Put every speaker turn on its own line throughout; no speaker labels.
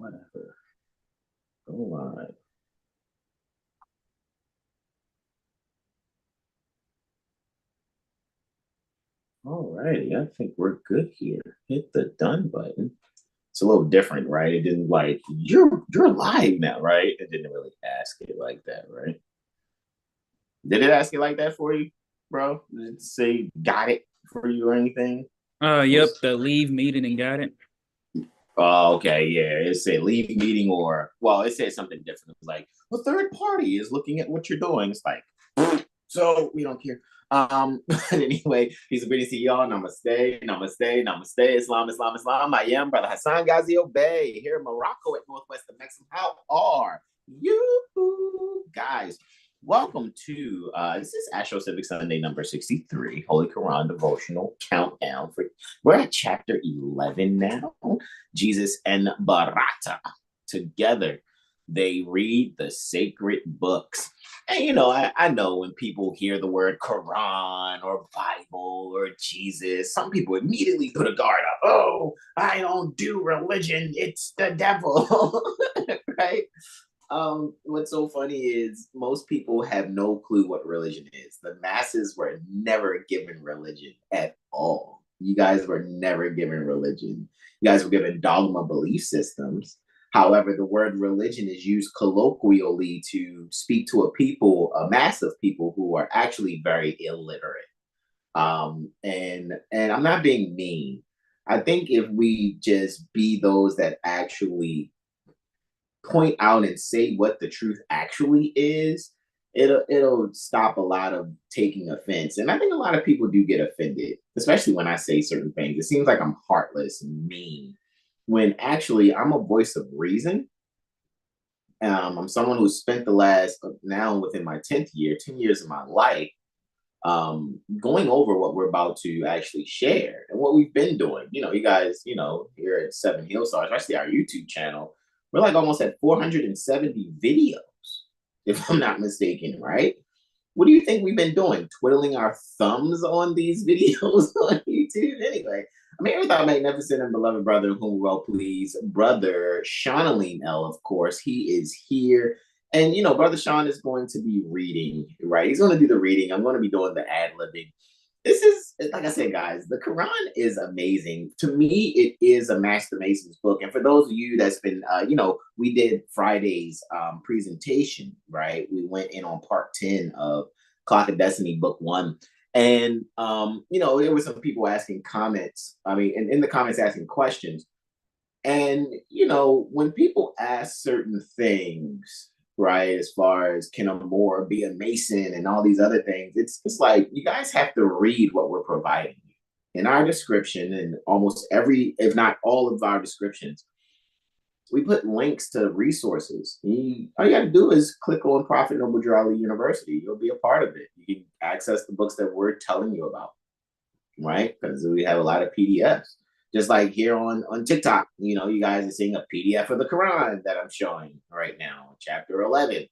Whatever. Go live. Alrighty, I think we're good here. Hit the done button. It's a little different, right? It didn't like you're live now, right? It didn't really ask it like that, right? Did it ask it like that for you, bro? Did it say got it for you or anything?
Yep, the leave meeting and got it.
Oh, okay, yeah. It said leave meeting or well, it said something different. It was like a third party is looking at what you're doing. It's like, so we don't care. But anyway, peace and greetings to y'all. Namaste, namaste, namaste. Islam, Islam, Islam. I am Brother Hasan Ghaziel Bey here in Morocco at Northwest of Mexico. How are you guys? Welcome to this is AstroCivics Sunday number 63, Holy Koran Devotional Countdown. We're at chapter 11 now. Jesus and Barata together. They read the sacred books. And you know, I know when people hear the word Quran or Bible or Jesus, some people immediately put a guard up. Oh, I don't do religion, it's the devil. Right? What's so funny is most people have no clue what religion is. The masses were never given religion at all. You guys were never given religion. You guys were given dogma belief systems. However, the word religion is used colloquially to speak to a mass of people who are actually very illiterate. And I'm not being mean. I think if we just be those that actually point out and say what the truth actually is, it'll stop a lot of taking offense. And I think a lot of people do get offended, especially when I say certain things. It seems like I'm heartless and mean, when actually I'm a voice of reason. I'm someone who's spent the last now within my 10th year, 10 years of my life, going over what we're about to actually share and what we've been doing. You know, you guys, here at Seven Hill Stars, especially our YouTube channel, we're like almost at 470 videos, if I'm not mistaken, right? What do you think we've been doing? Twiddling our thumbs on these videos on YouTube? Anyway, I'm here with our magnificent and beloved brother, whom well please, Brother Shaunaline L, of course. He is here. And, Brother Sean is going to be reading, right? He's going to do the reading. I'm going to be doing the ad-libbing. This is, like I said, guys, the Quran is amazing. To me, it is a Master Mason's book. And for those of you that's been, we did Friday's presentation, right? We went in on part 10 of Clock of Destiny, book 1. And, there were some people asking comments. I mean, in the comments asking questions. And, when people ask certain things, right, as far as can a Moor be a Mason and all these other things, it's like you guys have to read what we're providing in our description. And almost every, if not all of our descriptions, we put links to resources. All you got to do is click on Prophet Noble Drew Ali University. You'll be a part of it. You can access the books that we're telling you about, right? Because we have a lot of PDFs. Just like here on TikTok, you guys are seeing a PDF of the Quran that I'm showing right now, chapter 11,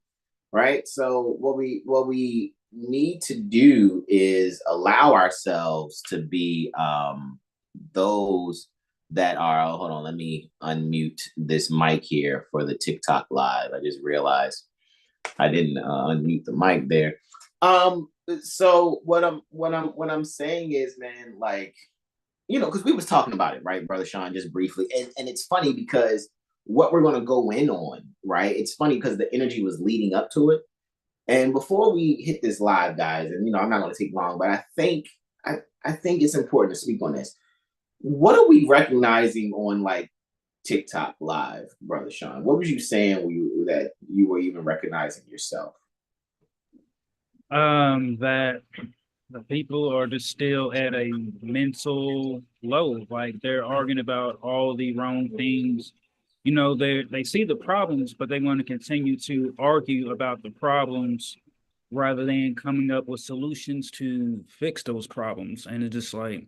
right? So what we need to do is allow ourselves to be those that are, hold on, let me unmute this mic here for the TikTok live. I just realized I didn't unmute the mic there. So what I'm saying is, man, like, because we was talking about it, right, Brother Sean, just briefly. And it's funny because what we're going to go in on, right, it's funny because the energy was leading up to it. And before we hit this live, guys, and, I'm not going to take long, but I think it's important to speak on this. What are we recognizing on, like, TikTok live, Brother Sean? What was you saying that you were even recognizing yourself?
That the people are just still at a mental low. Like they're arguing about all the wrong things. They see the problems, but they want to continue to argue about the problems rather than coming up with solutions to fix those problems. And it's just like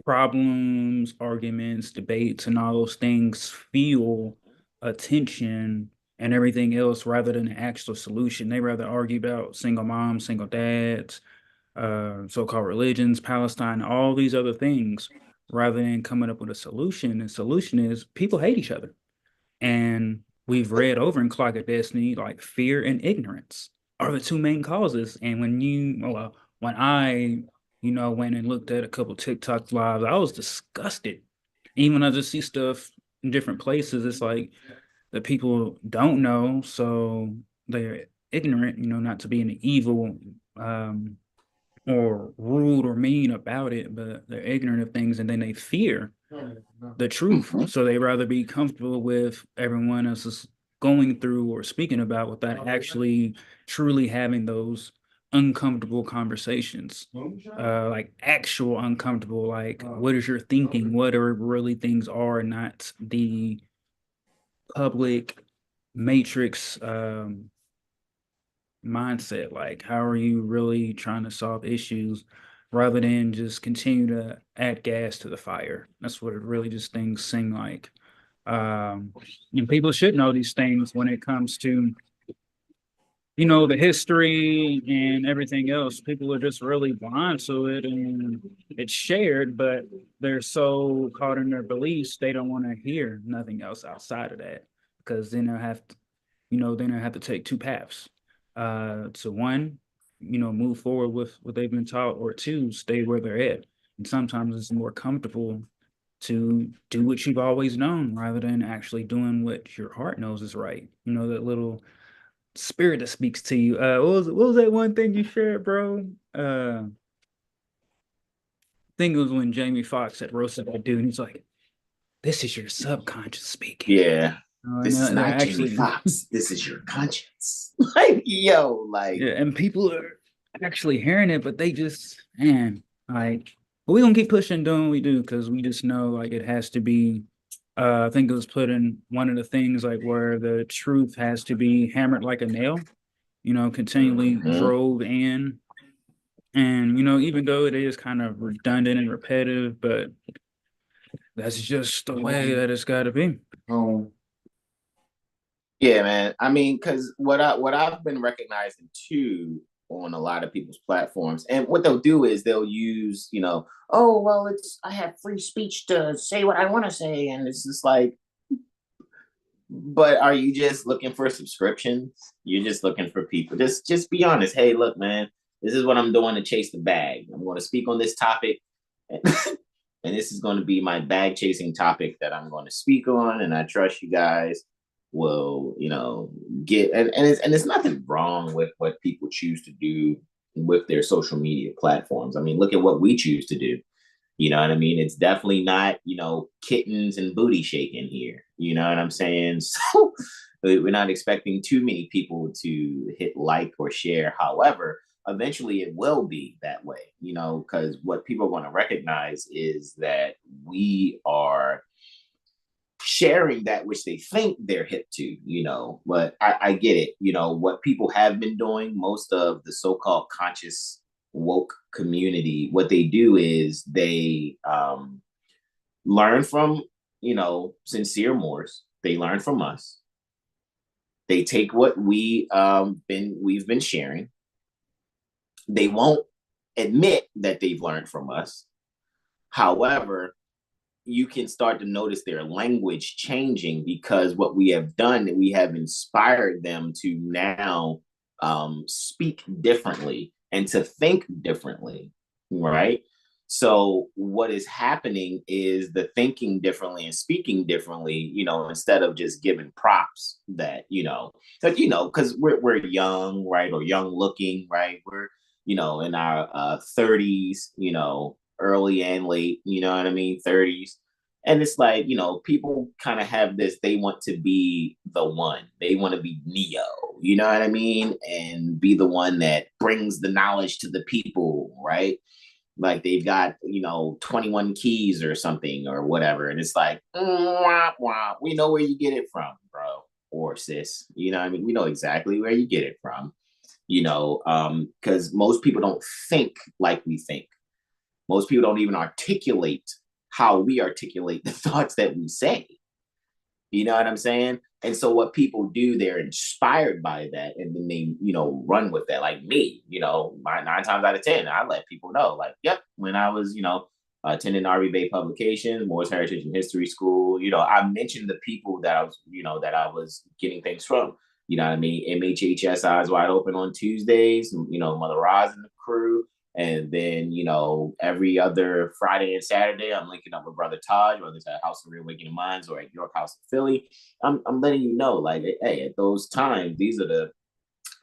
problems, arguments, debates, and all those things fuel attention and everything else rather than an actual solution. They rather argue about single moms, single dads, so-called religions, Palestine, all these other things, rather than coming up with a solution. And the solution is people hate each other. And we've read over in Clock of Destiny, like fear and ignorance are the two main causes. And when I, went and looked at a couple TikTok lives, I was disgusted. Even when I just see stuff in different places, it's like that people don't know, so they're ignorant, not to be an evil or rude or mean about it, but they're ignorant of things and then they fear the truth.
Mm-hmm.
So they rather be comfortable with everyone else is going through or speaking about without actually truly having those uncomfortable conversations, like actual uncomfortable, like what is your thinking, what are really things are, not the public matrix mindset. Like, how are you really trying to solve issues rather than just continue to add gas to the fire? That's what it really just things seem like. Um, and people should know these things when it comes to, the history and everything else. People are just really blind to it and it's shared, but they're so caught in their beliefs, they don't want to hear nothing else outside of that because then they'll have to, then they'll have to take two paths. To one, move forward with what they've been taught, or two, stay where they're at. And sometimes it's more comfortable to do what you've always known rather than actually doing what your heart knows is right. That little spirit that speaks to you. What was that one thing you shared, bro? I think it was when Jamie Foxx had roasted that dude, and he's like, "This is your subconscious speaking."
Yeah.
And
This is
they're
not Jamie
actually,
Foxx. This is your conscience. Like, yo, like,
yeah, and people are actually hearing it, but they just, man, like, but we gonna keep pushing, doing what we do because we just know like it has to be. I think it was put in one of the things like where the truth has to be hammered like a nail, continually
mhm.
drove in. And even though it is kind of redundant and repetitive, but that's just the way that it's got to be.
Yeah, man. I mean, because what I've been recognizing too on a lot of people's platforms, and what they'll do is they'll use, oh well, I have free speech to say what I want to say, and it's just like, but are you just looking for subscriptions? You're just looking for people. Just be honest. Hey, look, man, this is what I'm doing to chase the bag. I'm going to speak on this topic, and, and this is going to be my bag chasing topic that I'm going to speak on. And I trust you guys will, get and it's nothing wrong with what people choose to do with their social media platforms. I mean, look at what we choose to do. You know what I mean? It's definitely not, kittens and booty shaking here. You know what I'm saying? So we're not expecting too many people to hit like or share. However, eventually it will be that way, because what people want to recognize is that we are sharing that which they think they're hip to, but I get it. What people have been doing, most of the so-called conscious woke community, what they do is they learn from, sincere Moors. They learn from us. They take what we've been sharing. They won't admit that they've learned from us. However, you can start to notice their language changing because what we have done, we have inspired them to now speak differently and to think differently, right? So what is happening is the thinking differently and speaking differently, instead of just giving props that, because we're young, right? Or young looking, right? We're, in our 30s, early and late, you know what I mean? 30s. And it's like, people kind of have this, they want to be the one. They want to be Neo, you know what I mean? And be the one that brings the knowledge to the people, right? Like they've got, 21 keys or something or whatever. And it's like, wah, wah. We know where you get it from, bro or sis. You know what I mean? We know exactly where you get it from, because most people don't think like we think. Most people don't even articulate how we articulate the thoughts that we say. You know what I'm saying? And so what people do, they're inspired by that, and then they, run with that. Like me, my 9 times out of 10, I let people know, like, yep, when I was, attending RB Bay Publications, Moore's Heritage and History School. I mentioned the people that I was getting things from. You know what I mean? MHHS Eyes Wide Open on Tuesdays, Mother Roz and the crew. And then, every other Friday and Saturday, I'm linking up with Brother Taj, whether it's at House of Reawakening Minds or at York House in Philly. I'm letting you know, like, hey, at those times, these are the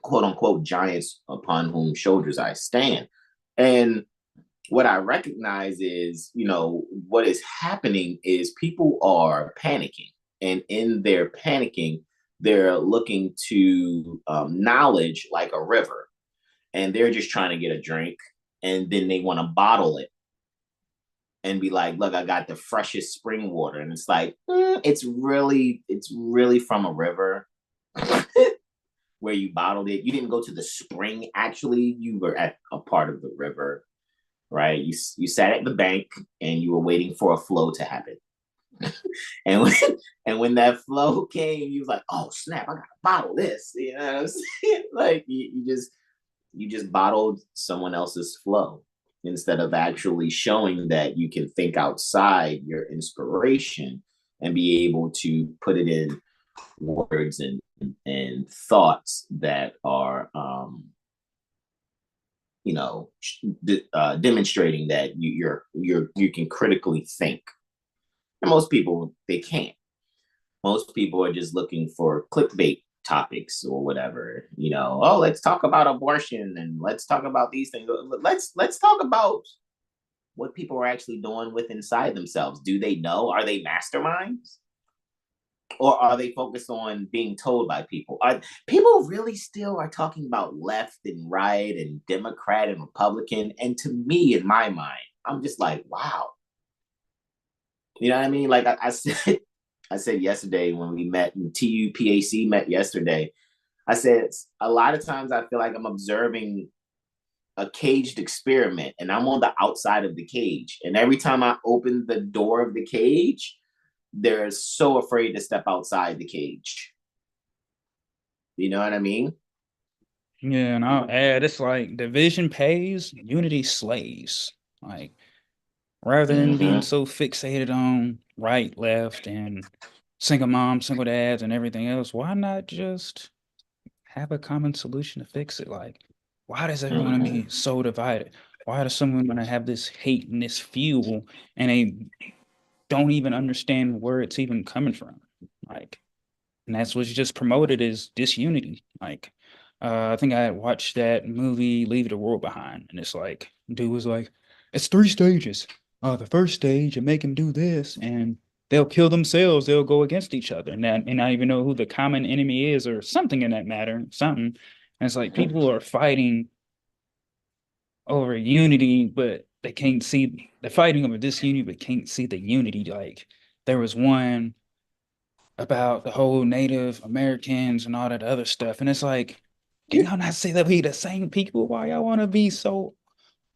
quote unquote giants upon whom shoulders I stand. And what I recognize is, what is happening is people are panicking. And in their panicking, they're looking to knowledge like a river. And they're just trying to get a drink. And then they want to bottle it and be like, look, I got the freshest spring water. And it's like, it's really from a river where you bottled it. You didn't go to the spring, actually. You were at a part of the river, right? You sat at the bank and you were waiting for a flow to happen. and when that flow came, you was like, oh snap, I gotta bottle this. You know what I'm saying? Like you just bottled someone else's flow instead of actually showing that you can think outside your inspiration and be able to put it in words and thoughts that are demonstrating that you can critically think. And most people, they can't. Most people are just looking for clickbait topics or whatever. Oh, let's talk about abortion and let's talk about these things. Let's talk about what people are actually doing with inside themselves. Do they know? Are they masterminds? Or are they focused on being told by people? Are people really still are talking about left and right and Democrat and Republican? And to me, in my mind, I'm just like, wow. You know what I mean? Like I said yesterday when we met, TUPAC met yesterday, I said, a lot of times I feel like I'm observing a caged experiment and I'm on the outside of the cage. And every time I open the door of the cage, they're so afraid to step outside the cage. You know what I mean?
Yeah, and I'll add, it's like division pays, unity slays. Like, rather than being so fixated on right, left, and single moms, single dads, and everything else, why not just have a common solution to fix it? Like, why does everyone be so divided? Why does someone want to have this hate and this fuel and they don't even understand where it's even coming from? Like, and that's what's just promoted is disunity. Like, I think I watched that movie Leave the World Behind, and it's like, dude was like, it's 3 stages. The first stage, you make them do this, and they'll kill themselves. They'll go against each other, and not even know who the common enemy is, or something in that matter, something. And it's like people are fighting over unity, but they can't see. They're fighting over disunity, but can't see the unity. Like there was one about the whole Native Americans and all that other stuff. And it's like, can y'all not see that we the same people? Why y'all want to be so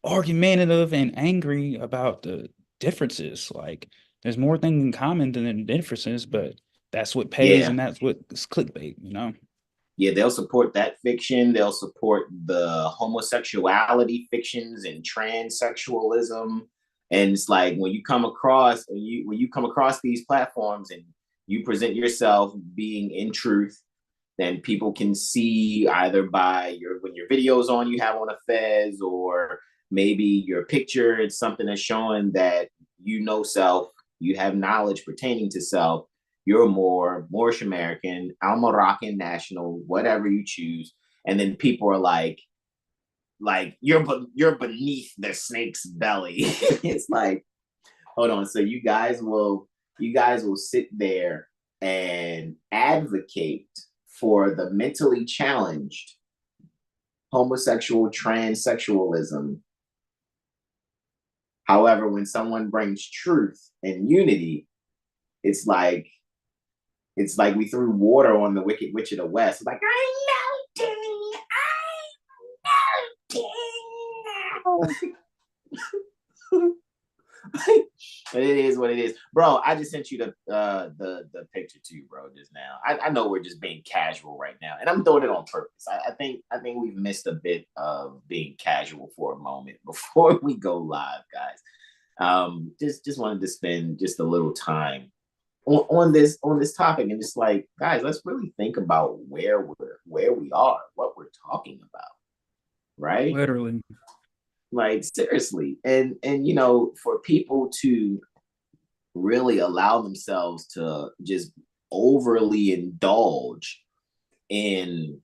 argumentative and angry about the differences? Like, there's more things in common than the differences, but that's what pays and that's what's clickbait,
Yeah, they'll support that fiction. They'll support the homosexuality fictions and transsexualism. And it's like when you come across these platforms and you present yourself being in truth, then people can see either by when your videos on you have on a fez, or maybe your picture, it's something that's showing that self, you have knowledge pertaining to self, you're Moorish American, Al-Moroccan national, whatever you choose. And then people are like you're beneath the snake's belly. It's like, hold on. So you guys will sit there and advocate for the mentally challenged, homosexual, transsexualism. However, when someone brings truth and unity, it's like we threw water on the Wicked Witch of the West. It's like, I'm melting. But it is what it is, bro. I just sent you the picture too, bro, just now. I know we're just being casual right now, and I'm doing it on purpose. I think we've missed a bit of being casual for a moment before we go live, guys. Just wanted to spend just a little time on this topic, and just like, guys, let's really think about where we are, what we're talking about, right?
Literally.
Like, seriously. And for people to really allow themselves to just overly indulge in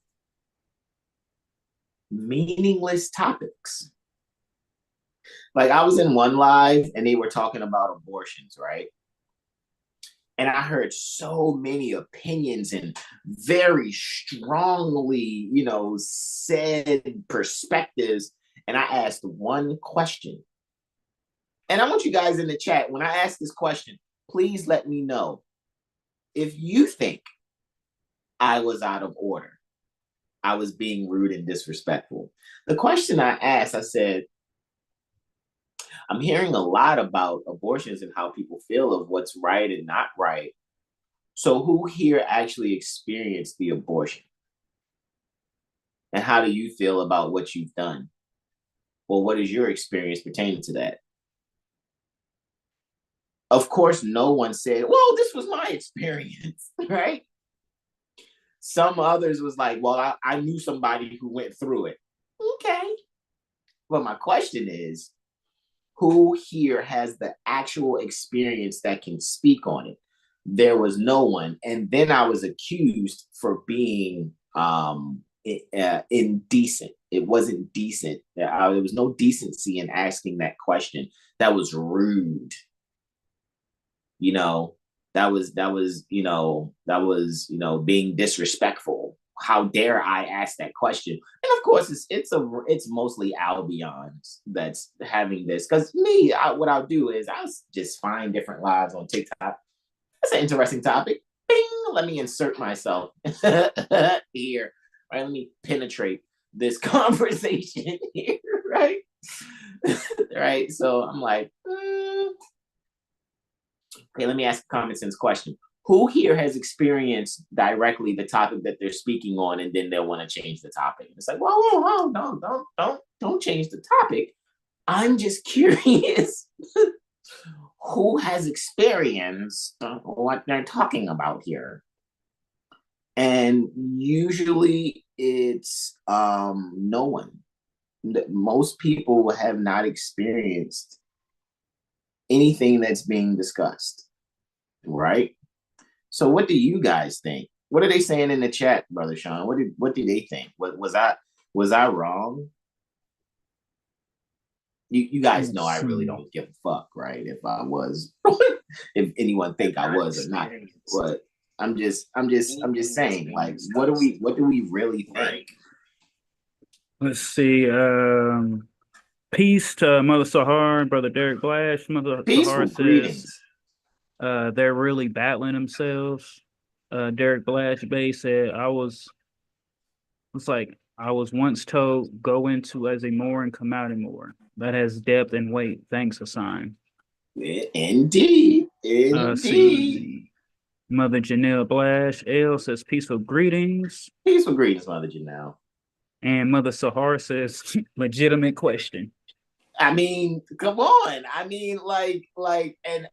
meaningless topics. Like, I was in one live and they were talking about abortions, right? And I heard so many opinions and very strongly, said perspectives. And I asked one question. And I want you guys in the chat, when I ask this question, please let me know if you think I was out of order, I was being rude and disrespectful. The question I asked, I said, I'm hearing a lot about abortions and how people feel of what's right and not right. So who here actually experienced the abortion? And how do you feel about what you've done? Well, what is your experience pertaining to that? Of course, no one said, well, this was my experience, right? Some others was like, well, I knew somebody who went through it. Okay. But my question is, who here has the actual experience that can speak on it? There was no one. And then I was accused for being indecent. It wasn't decent. There was no decency in asking that question. That was rude. Being disrespectful. How dare I ask that question? And of course, it's mostly Albions that's having this. Because me, what I'll do is I'll just find different lives on TikTok. That's an interesting topic. Bing, let me insert myself here. Right, let me penetrate this conversation here. Right, right. So I'm like, okay, let me ask a common sense question. Who here has experienced directly the topic that they're speaking on, and then they'll want to change the topic? And it's like, whoa, don't change the topic. I'm just curious who has experienced what they're talking about here. And usually it's no one. Most people have not experienced anything that's being discussed, right? So what do you guys think? What are they saying in the chat, Brother Sean? What do they think? Was I wrong? You guys know I really don't give a fuck, right? If I was, if anyone think I was or not. But I'm just saying, like, what do we really think?
Let's see. Peace to Mother Sahar and Brother Derek Blash. Mother
Peaceful
Sahar
greetings.
Says they're really battling themselves. Derek Blash Bey said, I was once told, go into as a Moor and come out a Moor. That has depth and weight. Thanks, Hasan.
Indeed.
See, Mother Janelle Blash L says, peaceful greetings.
Peaceful greetings, Mother Janelle.
And Mother Sahar says, legitimate question.
I mean, come on. I mean, and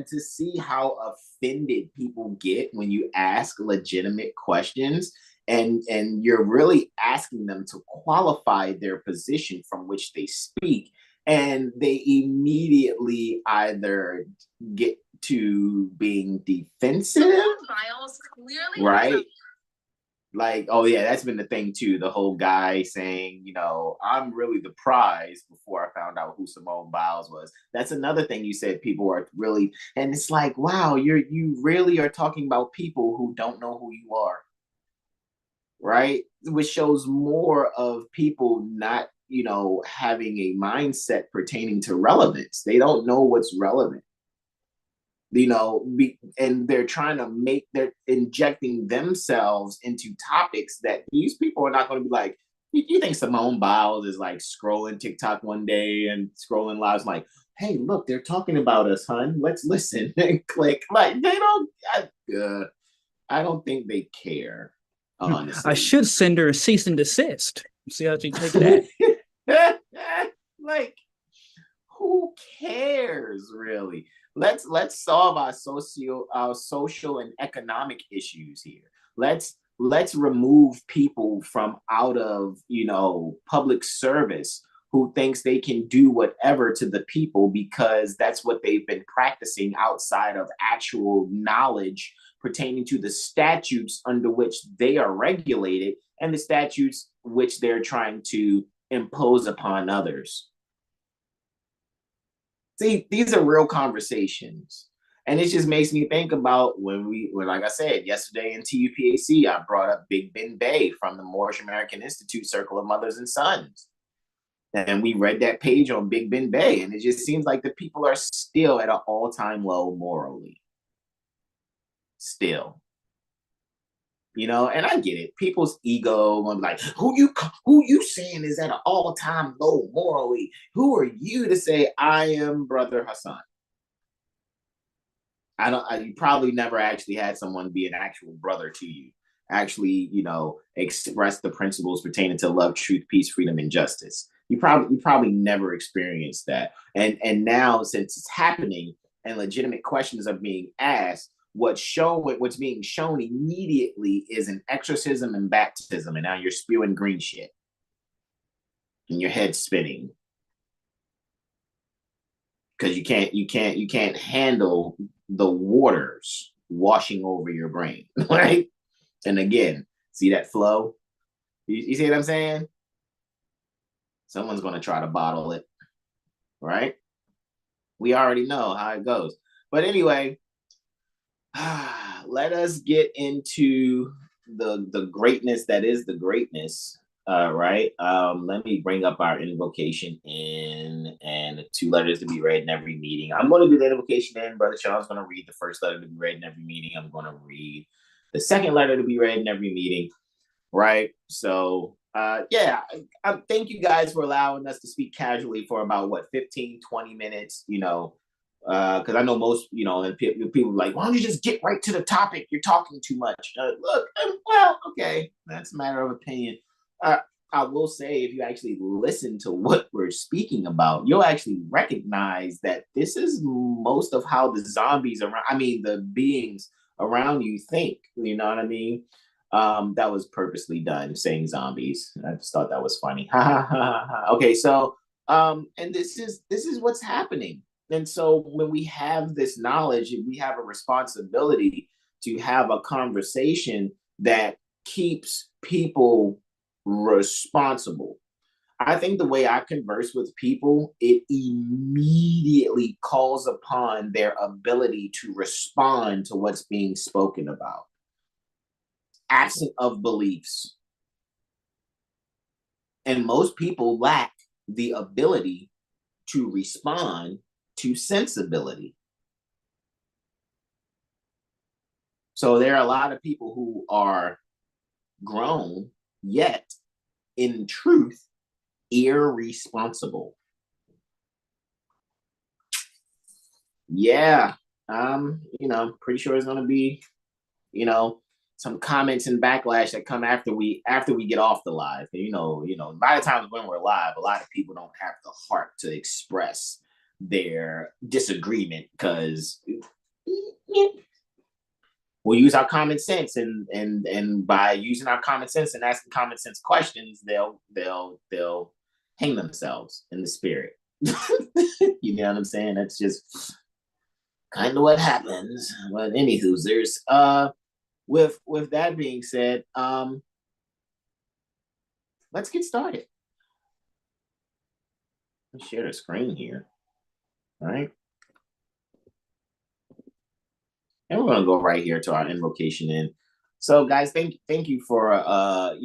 to see how offended people get when you ask legitimate questions, and you're really asking them to qualify their position from which they speak, and they immediately either get to being defensive, right? Like, oh yeah, that's been the thing too. The whole guy saying, I'm really the prize before I found out who Simone Biles was. That's another thing you said. People are really, and it's like, wow, you really are talking about people who don't know who you are, right? Which shows more of people not, having a mindset pertaining to relevance. They don't know what's relevant. And they're they're injecting themselves into topics that these people are not going to be like, you think Simone Biles is like scrolling TikTok one day and scrolling lives like, hey, look, they're talking about us, hun. Let's listen and click. Like, they don't, I don't think they care, honestly.
I should send her a cease and desist. See how she take that.
Like, who cares really? Let's solve our social and economic issues here. Let's remove people from out of, public service who thinks they can do whatever to the people because that's what they've been practicing outside of actual knowledge pertaining to the statutes under which they are regulated and the statutes which they're trying to impose upon others. See, these are real conversations. And it just makes me think about when like I said, yesterday in TUPAC, I brought up Big Ben Bey from the Moorish American Institute Circle of Mothers and Sons. And we read that page on Big Ben Bey, and it just seems like the people are still at an all-time low morally. Still. And I get it. People's ego, like, who you saying is at an all-time low morally? Who are you to say I am Brother Hasan? You probably never actually had someone be an actual brother to you, actually, express the principles pertaining to love, truth, peace, freedom, and justice. You probably never experienced that. And now, since it's happening and legitimate questions are being asked, what's being shown immediately is an exorcism and baptism, and now you're spewing green shit and your head's spinning because you can't handle the waters washing over your brain, right? And again, see that flow? You see what I'm saying? Someone's going to try to bottle it, right? We already know how it goes. But anyway, let us get into the greatness that is the greatness, right? Let me bring up our invocation and 2 letters to be read in every meeting. I'm going to do the invocation in. Brother Sean's going to read the first letter to be read in every meeting. I'm going to read the second letter to be read in every meeting, right? So, thank you guys for allowing us to speak casually for about 15, 20 minutes, because I know most, and people are like, why don't you just get right to the topic? You're talking too much. Okay, that's a matter of opinion. I will say, if you actually listen to what we're speaking about, you'll actually recognize that this is most of how the beings around you think. You know what I mean? That was purposely done, saying zombies. I just thought that was funny. Okay, so and this is what's happening. And so when we have this knowledge, we have a responsibility to have a conversation that keeps people responsible. I think the way I converse with people, it immediately calls upon their ability to respond to what's being spoken about, absent of beliefs. And most people lack the ability to respond to sensibility. So there are a lot of people who are grown, yet in truth, irresponsible. Yeah, pretty sure it's gonna be, some comments and backlash that come after we get off the live. A lot of times when we're live, a lot of people don't have the heart to express their disagreement because we'll use our common sense, and by using our common sense and asking common sense questions, they'll hang themselves in the spirit. You know what I'm saying? That's just kind of what happens. But anywho, there's with that being said, let's get started. Let's share the screen here. All right. And we're going to go right here to our invocation in. So guys, thank you for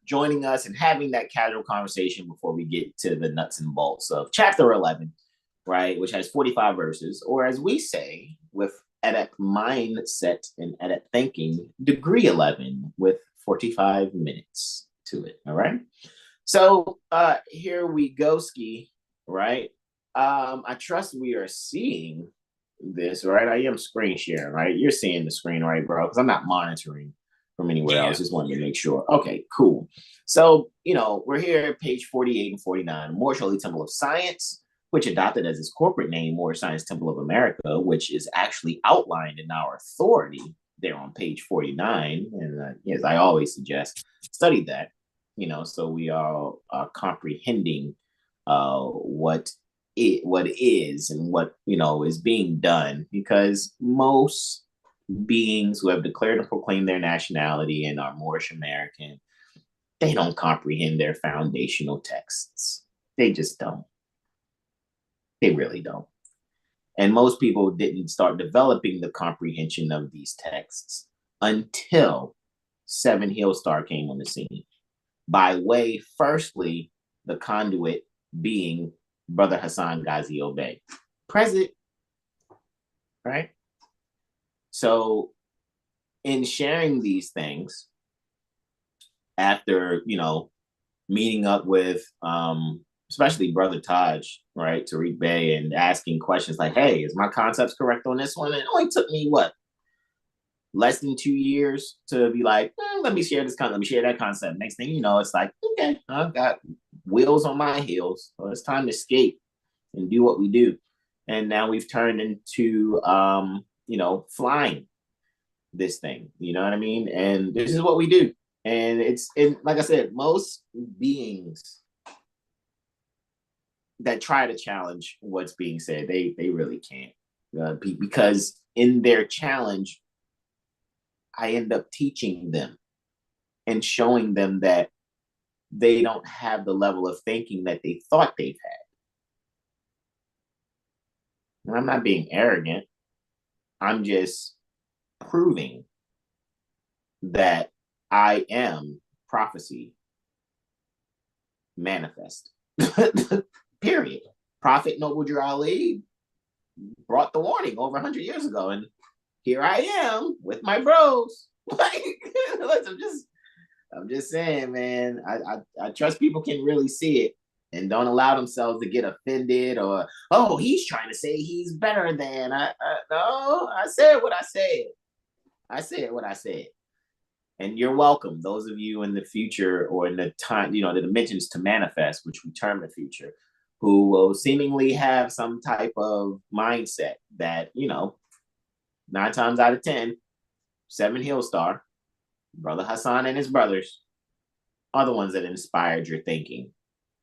joining us and having that casual conversation before we get to the nuts and bolts of chapter 11, right, which has 45 verses, or as we say with adept mindset and adept thinking, degree 11 with 45 minutes to it. All right. So here we go, ski, right? I trust we are seeing this, right? I am screen sharing, right? You're seeing the screen, right, bro? Because I'm not monitoring from anywhere else. Just wanted to make sure. Okay, cool. So, we're here at page 48 and 49, Moorish Holy Temple of Science, which adopted as its corporate name Moor Science Temple of America, which is actually outlined in our authority there on page 49. And as I always suggest, study that, so we are comprehending what it is and what, is being done, because most beings who have declared and proclaimed their nationality and are Moorish American, they don't comprehend their foundational texts. They just don't. They really don't. And most people didn't start developing the comprehension of these texts until Seven Hill Star came on the scene. By way, firstly, the conduit being Brother Hasan Ghaziel Bey. Present, right? So in sharing these things, after, meeting up with especially Brother Taj, right, Tariq Bey, and asking questions like, hey, is my concepts correct on this one? And it only took me, less than 2 years to be like, let me share this concept, let me share that concept. Next thing you know, it's like, okay, I've got wheels on my heels. So it's time to skate and do what we do. And now we've turned into, flying this thing, you know what I mean? And this is what we do. And like I said, most beings that try to challenge what's being said, they really can't, because in their challenge, I end up teaching them and showing them that they don't have the level of thinking that they thought they've had. And I'm not being arrogant. I'm just proving that I am prophecy manifest. Period. Prophet Noble Drew Ali brought the warning over 100 years ago, and here I am with my bros. I'm just saying, man. I trust people can really see it and don't allow themselves to get offended or, oh, he's trying to say he's better than. No, I said what I said. I said what I said. And you're welcome, those of you in the future or in the time, the dimensions to manifest, which we term the future, who will seemingly have some type of mindset that, 9 times out of 10, Seven Hill Star, Brother Hasan and his brothers are the ones that inspired your thinking.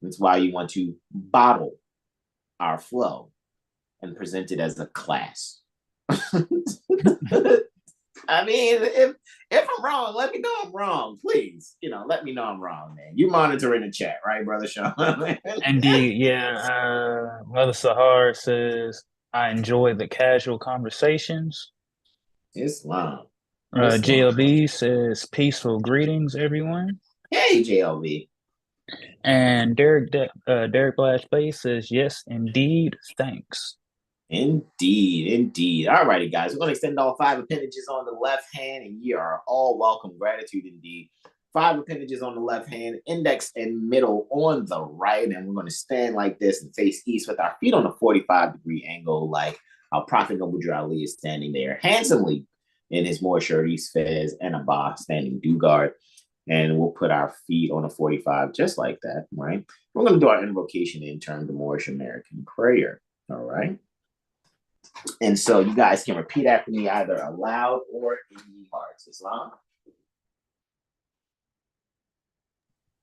That's why you want to bottle our flow and present it as a class. I mean, if I'm wrong, let me know I'm wrong, please. Let me know I'm wrong, man. You monitor in the chat, right, Brother Sean?
Indeed, yeah. Mother Sahar says, I enjoy the casual conversations.
Islam.
JLB says, peaceful greetings, everyone.
Hey, JLB.
And Derek Blash Bay says, yes, indeed, thanks.
Indeed. All righty, guys. We're going to extend all 5 appendages on the left hand, and you are all welcome. Gratitude indeed. 5 appendages on the left hand, index and middle on the right. And we're going to stand like this and face east with our feet on a 45-degree angle, like our Prophet Noble Drew Ali is standing there handsomely in his Moor Shirties, fez, and Abba standing due guard. And we'll put our feet on a 45 just like that, right? We're going to do our invocation in turn, the Moorish American prayer, all right? And so you guys can repeat after me either aloud or in your hearts. Islam.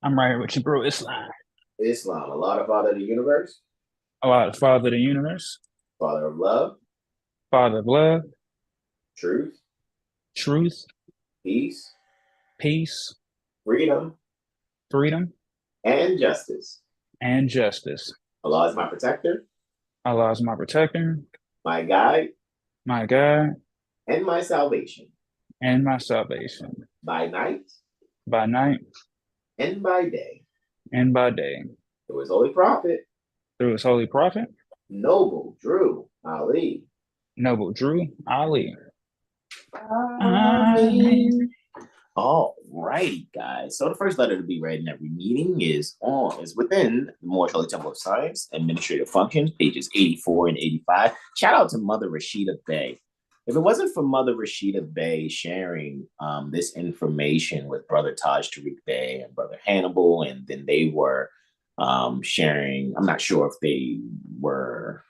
I'm right with you, bro. Islam.
Islam. Allah, the Father of the universe.
Allah, the Father of the universe.
Father of love.
Father of love.
Truth.
Truth.
Peace.
Peace.
Freedom.
Freedom.
And justice.
And justice.
Allah is my protector.
Allah is my protector.
My guide.
My guide.
And my salvation.
And my salvation.
By night.
By night.
And by day.
And by day.
Through his holy prophet.
Through his holy prophet.
Noble Drew Ali.
Noble Drew Ali.
Amen. All righty, guys. So the first letter to be read in every meeting is within the Moorish Holy Temple of Science, Administrative Functions, pages 84 and 85. Shout out to Mother Rashida Bey. If it wasn't for Mother Rashida Bey sharing this information with Brother Taj Tariq Bey and Brother Hannibal, and then they were sharing. I'm not sure if they were,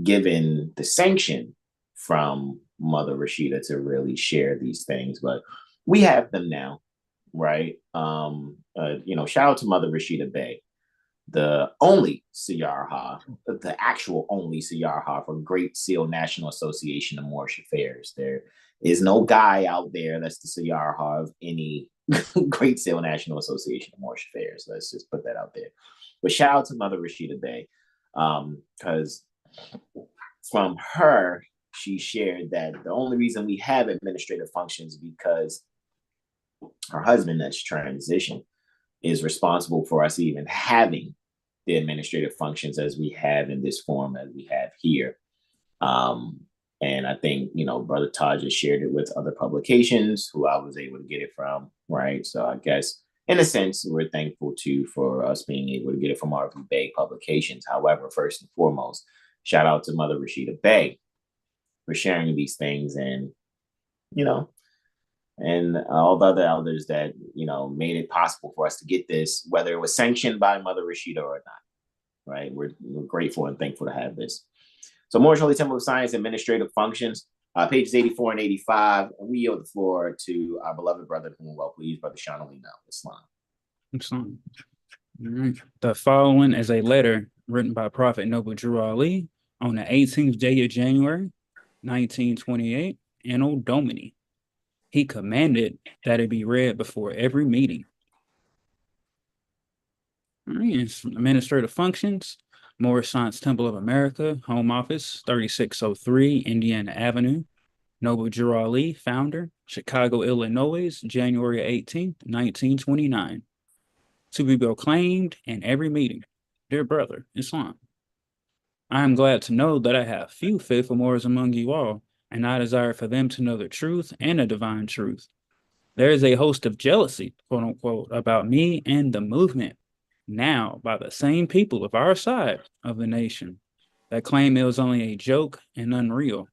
given the sanction from Mother Rashida to really share these things, but we have them now, right? Shout out to Mother Rashida Bey, the only Siyarha, the actual only Siyarha for Great Seal National Association of Moorish Affairs. There is no guy out there that's the Siyarha of any Great Seal National Association of Moorish Affairs. Let's just put that out there. But shout out to Mother Rashida Bey, because from her, she shared that the only reason we have administrative functions because her husband that's transitioned is responsible for us even having the administrative functions as we have in this form that we have here. And I think, Brother Todd just shared it with other publications who I was able to get it from, right? So I guess, in a sense, we're thankful too for us being able to get it from RV Bey publications. However, first and foremost, shout out to Mother Rashida Bey for sharing these things and, and all the other elders that, made it possible for us to get this, whether it was sanctioned by Mother Rashida or not, right? We're grateful and thankful to have this. So Moorish Holy Temple of Science Administrative Functions, pages 84 and 85. And we yield the floor to our beloved brother, whom well please, Brother Sean Ali now, Islam.
Islam. The following is a letter written by Prophet Noble Drew Ali on the 18th day of January, 1928, Anno Domini. He commanded that it be read before every meeting. Administrative functions, Moorish Science Temple of America, Home Office, 3603 Indiana Avenue. Noble Drew Ali, founder, Chicago, Illinois, January 18th, 1929. To be proclaimed in every meeting. Dear brother, Islam, I am glad to know that I have few faithful Moors among you all, and I desire for them to know the truth and the divine truth. There is a host of jealousy, quote unquote, about me and the movement now by the same people of our side of the nation that claim it was only a joke and unreal.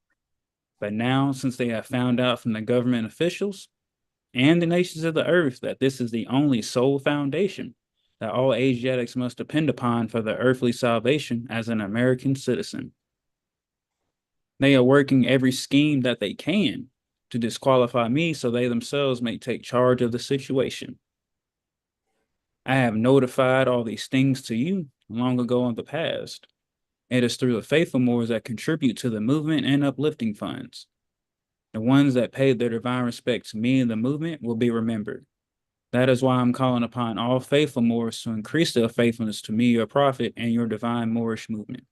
But now, since they have found out from the government officials and the nations of the earth that this is the only sole foundation that all Asiatics must depend upon for their earthly salvation as an American citizen, they are working every scheme that they can to disqualify me so they themselves may take charge of the situation. I have notified all these things to you long ago in the past. It is through the faithful Moors that contribute to the movement and uplifting funds. The ones that paid their divine respect to me and the movement will be remembered. That is why I'm calling upon all faithful Moors to increase their faithfulness to me, your prophet, and your divine Moorish movement.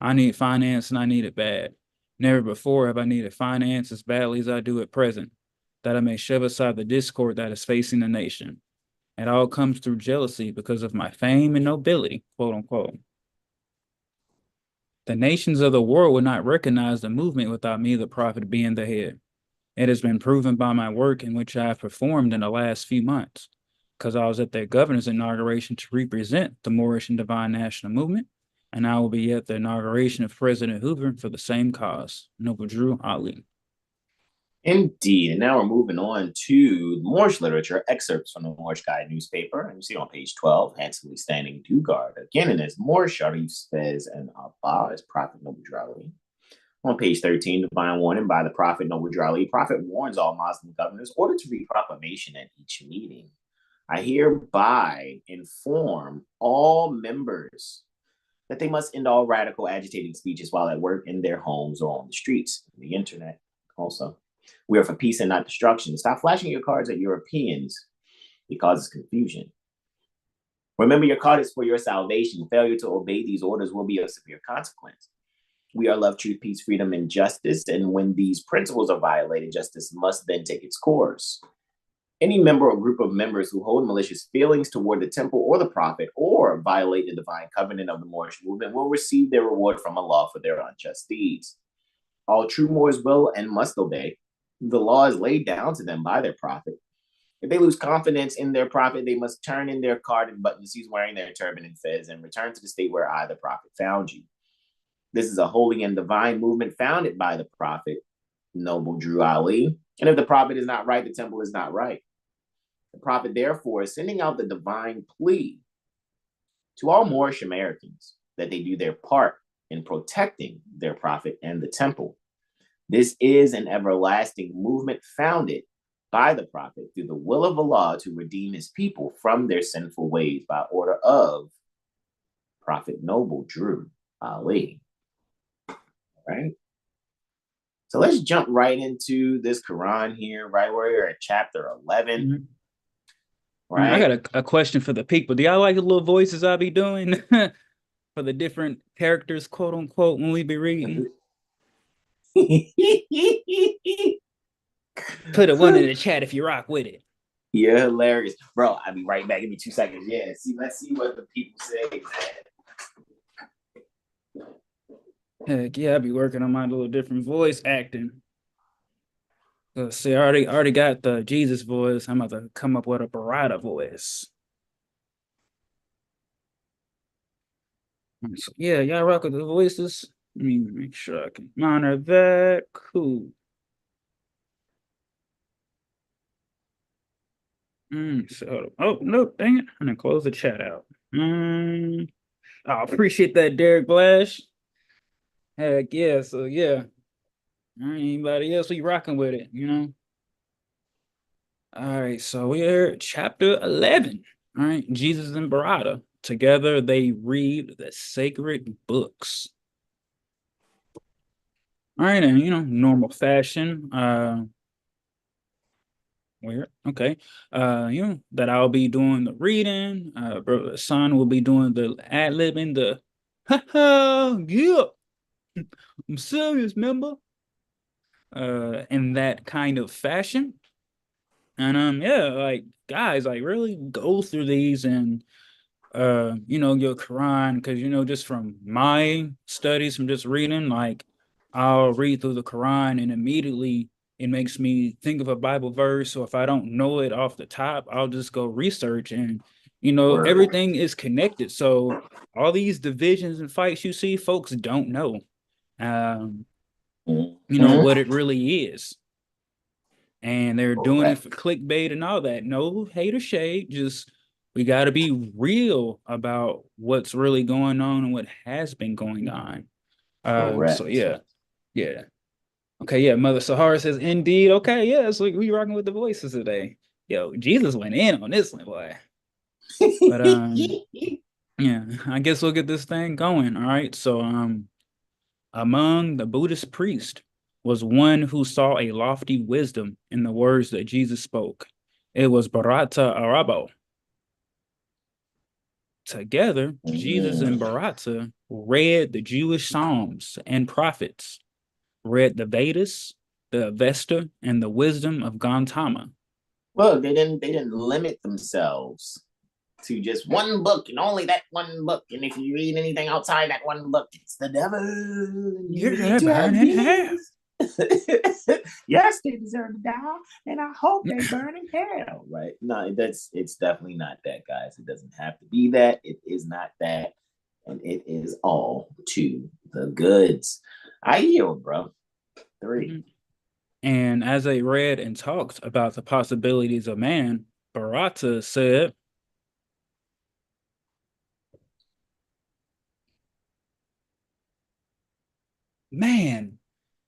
I need finance and I need it bad. Never before have I needed finance as badly as I do at present, that I may shove aside the discord that is facing the nation. It all comes through jealousy because of my fame and nobility, quote unquote. The nations of the world would not recognize the movement without me, the prophet, being the head. It has been proven by my work in which I have performed in the last few months, because I was at their governor's inauguration to represent the Moorish and Divine National Movement, and I will be at the inauguration of President Hoover for the same cause. Noble Drew Ali.
Indeed. And now we're moving on to Moorish literature, excerpts from the Moorish Guide newspaper. And you see on page 12, handsomely standing due guard. Again, in his Moorish Sharifs, Fez, and Abba as Prophet Noble Drew Ali. On page 13, divine warning by the Prophet Noble Drew Ali. Prophet warns all Muslim governors ordered to read proclamation at each meeting. I hereby inform all members that they must end all radical agitating speeches while at work, in their homes, or on the streets, and the internet also. We are for peace and not destruction. Stop flashing your cards at Europeans. It causes confusion. Remember, your card is for your salvation. Failure to obey these orders will be a severe consequence. We are love, truth, peace, freedom, and justice. And when these principles are violated, justice must then take its course. Any member or group of members who hold malicious feelings toward the temple or the prophet or violate the divine covenant of the Moorish movement will receive their reward from Allah for their unjust deeds. All true Moors will and must obey. The law is laid down to them by their prophet. If they lose confidence in their prophet, they must turn in their card and buttons he's wearing their turban and fez and return to the state where I, the prophet, found you. This is a holy and divine movement founded by the prophet, Noble Drew Ali. And if the prophet is not right, the temple is not right. The prophet, therefore, is sending out the divine plea to all Moorish Americans that they do their part in protecting their prophet and the temple. This is an everlasting movement founded by the prophet through the will of Allah to redeem his people from their sinful ways by order of Prophet Noble Drew Ali. All right. So let's jump right into this Quran here, right? We're at chapter 11.
Mm-hmm.
Right.
I got a question for the people. Do y'all like the little voices I be doing for the different characters, quote unquote, when we be reading? Put a one in the chat if you rock with it.
Yeah, hilarious. Bro, I'll be right back. Give me 2 seconds. Yeah, let's see what the people say, man.
Heck yeah, I be working on my little different voice acting. See, I already got the Jesus voice. I'm about to come up with a Barada voice. So, yeah, y'all rock with the voices. Let me make sure I can monitor that. Cool. So, oh no, dang it! I'm gonna close the chat out. I appreciate that, Derek Blash. Heck yeah! So yeah, anybody else we rocking with it, you know? All right, so we're chapter 11. All right, Jesus and Barada together they read the sacred books. All right, and normal fashion. Where okay, that I'll be doing the reading. Brother Hasan will be doing the ad-libbing, the yeah, I'm serious, member. In that kind of fashion. And yeah, like guys, like really go through these and your Quran, because just from my studies, from just reading, like I'll read through the Quran and immediately it makes me think of a Bible verse. So if I don't know it off the top, I'll just go research, and everything is connected. So all these divisions and fights you see, folks don't know what it really is. And they're doing it for clickbait and all that. No hate or shade, just we got to be real about what's really going on and what has been going on. So yeah. Okay, yeah. Mother Sahara says, indeed. Okay, yeah. So we rocking with the voices today. Yo, Jesus went in on this one, boy. But yeah, I guess we'll get this thing going. All right. So among the Buddhist priest was one who saw a lofty wisdom in the words that Jesus spoke. It was Bharata Arabo. Together, Jesus and Bharata read the Jewish Psalms and prophets, read the Vedas, the Avesta, and the wisdom of Gautama.
Well, they didn't limit themselves to just one book and only that one book. And if you read anything outside that one book, it's the devil.
You're gonna burn in hell.
Yes, they deserve to die, and I hope they burn in hell. Right? No, it's definitely not that, guys. It doesn't have to be that. It is not that, and it is all to the goods. I yield, bro. 3.
And as they read and talked about the possibilities of man, Bharata said, man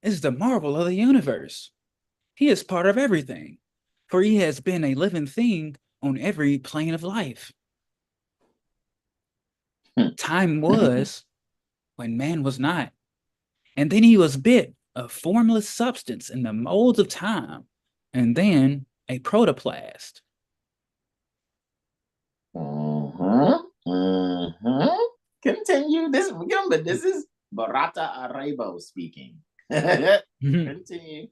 is the marvel of the universe. He is part of everything, for he has been a living thing on every plane of life. Time was when man was not, and then he was bit of formless substance in the molds of time, and then a protoplast.
Continue. This is Bharata Arabo speaking. Continue.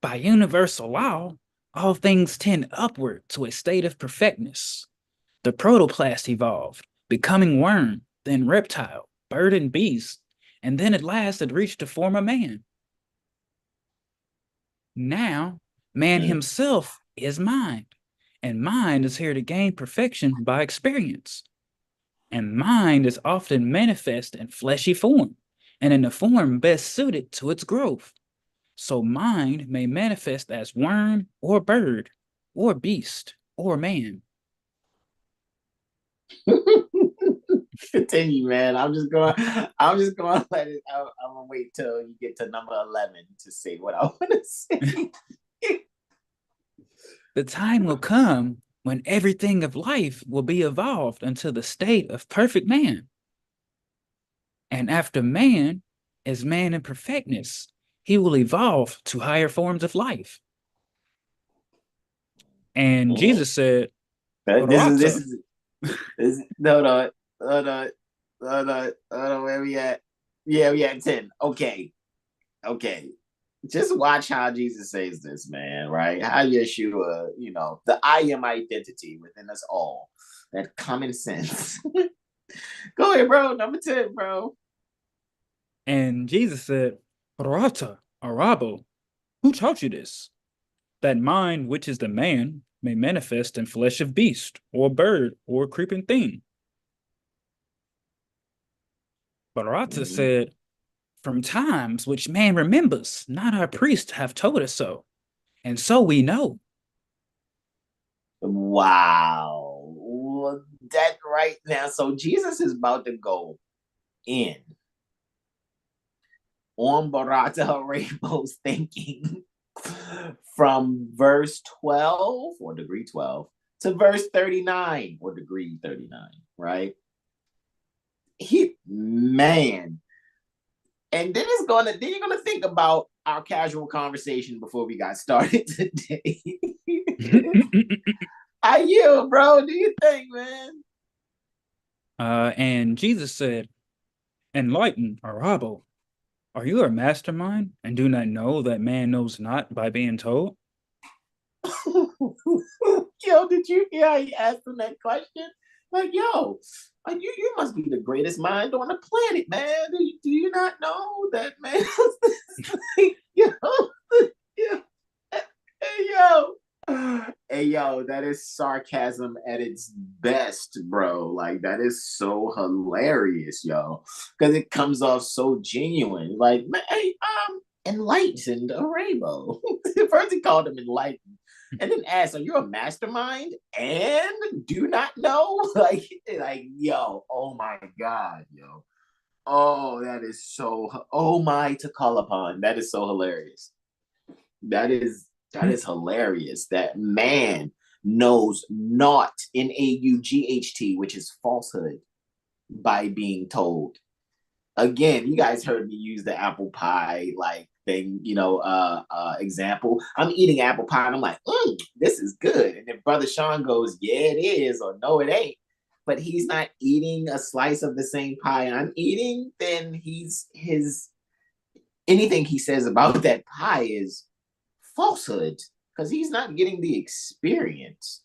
By universal law, all things tend upward to a state of perfectness. The protoplast evolved, becoming worm, then reptile, bird, and beast, and then at last it reached the form of man. Now, man himself is mind, and mind is here to gain perfection by experience. And mind is often manifest in fleshy form, and in the form best suited to its growth. So mind may manifest as worm or bird or beast or man.
Continue, man. I'm just going to let it. I'm gonna wait till you get to number 11 to say what I want to say.
The time will come when everything of life will be evolved unto the state of perfect man. And after man, as man in perfectness, he will evolve to higher forms of life. And Jesus said,
This is no, where we at? Yeah, we at 10. Okay. Just watch how Jesus says this, man, right? How Yeshua, the I am identity within us all, that common sense. Go ahead, bro. Number 10, bro.
And Jesus said, Barata, Arabo, who taught you this? That mind which is the man may manifest in flesh of beast, or bird, or creeping thing. Barata said, from times which man remembers, not our priests have told us so, and so we know.
Wow. That right now. So Jesus is about to go in on Barata Arabo's thinking from verse 12 or degree 12 to verse 39 or degree 39, right? Man. And then you're gonna think about our casual conversation before we got started today. I yield, bro. Do you think, man?
And Jesus said, enlighten, Arabo. Are you a mastermind and do not know that man knows not by being told?
Yo, did you hear how he asked him that question? Like, yo, you must be the greatest mind on the planet, man. Do you not know that, man? Hey, yo, that is sarcasm at its best, bro. Like, that is so hilarious, yo, because it comes off so genuine. Like, man, hey, enlightened Arabo. First he called him enlightened, and then asked, "Are you a mastermind?" And do not know, like, yo, oh my god, yo, oh, that is so, oh my, to call upon. That is so hilarious. That is hilarious. That man knows not, NAUGHT, which is falsehood, by being told. Again, you guys heard me use the apple pie thing, example. I'm eating apple pie and I'm like, this is good. And then Brother Sean goes, yeah, it is, or no, it ain't. But he's not eating a slice of the same pie I'm eating, then anything he says about that pie is falsehood, because he's not getting the experience.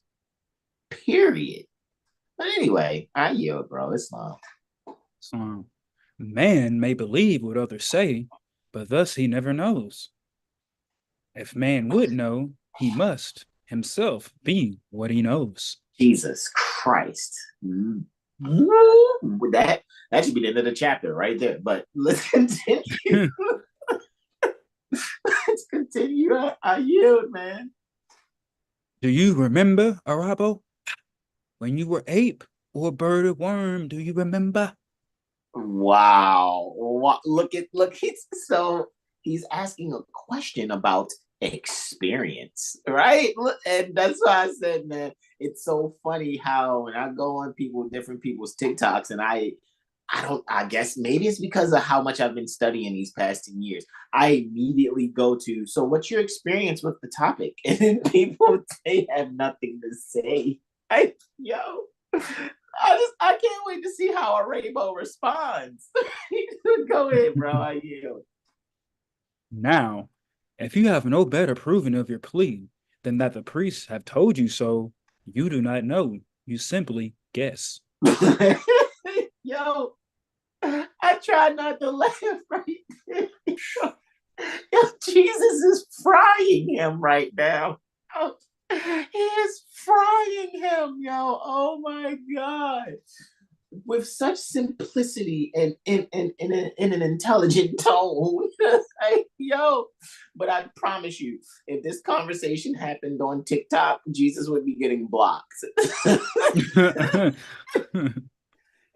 Period. But anyway, I yield, bro. Islam.
Man may believe what others say, but thus he never knows. If man would know, he must himself be what he knows.
Jesus Christ. That should be the end of the chapter right there. But let's continue. Let's continue. I yield, man.
Do you remember, Arabo? When you were ape or bird or worm, do you remember?
Wow. Look, he's asking a question about experience, right? And that's why I said, man, it's so funny how when I go on different people's TikToks, and I guess maybe it's because of how much I've been studying these past 10 years. I immediately go to, so what's your experience with the topic? And then people, they have nothing to say. I can't wait to see how a rainbow responds. Go ahead, bro. I yield.
Now, if you have no better proving of your plea than that the priests have told you so, you do not know. You simply guess.
Yo, I try not to laugh right there. Yo, Jesus is frying him right now. He is frying him, yo. Oh my God. With such simplicity and in an intelligent tone. Like, yo, But I promise you, if this conversation happened on TikTok, Jesus would be getting blocked.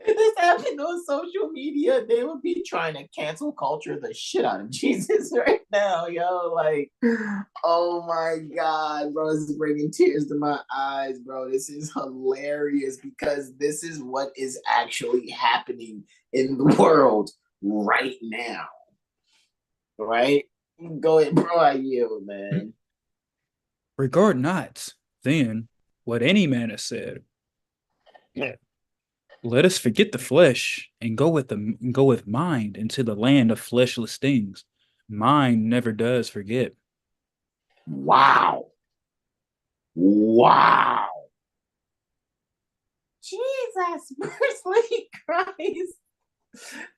If this happened on social media, they would be trying to cancel culture the shit out of Jesus right now, yo. Like, oh my God, bro, this is bringing tears to my eyes, bro. This is hilarious because this is what is actually happening in the world right now. Right? Go ahead, bro. I yield, man.
Regard not, then, what any man has said. Let us forget the flesh and go with mind into the land of fleshless things. Mind never does forget.
Wow. Wow. Jesus, mercy, Christ.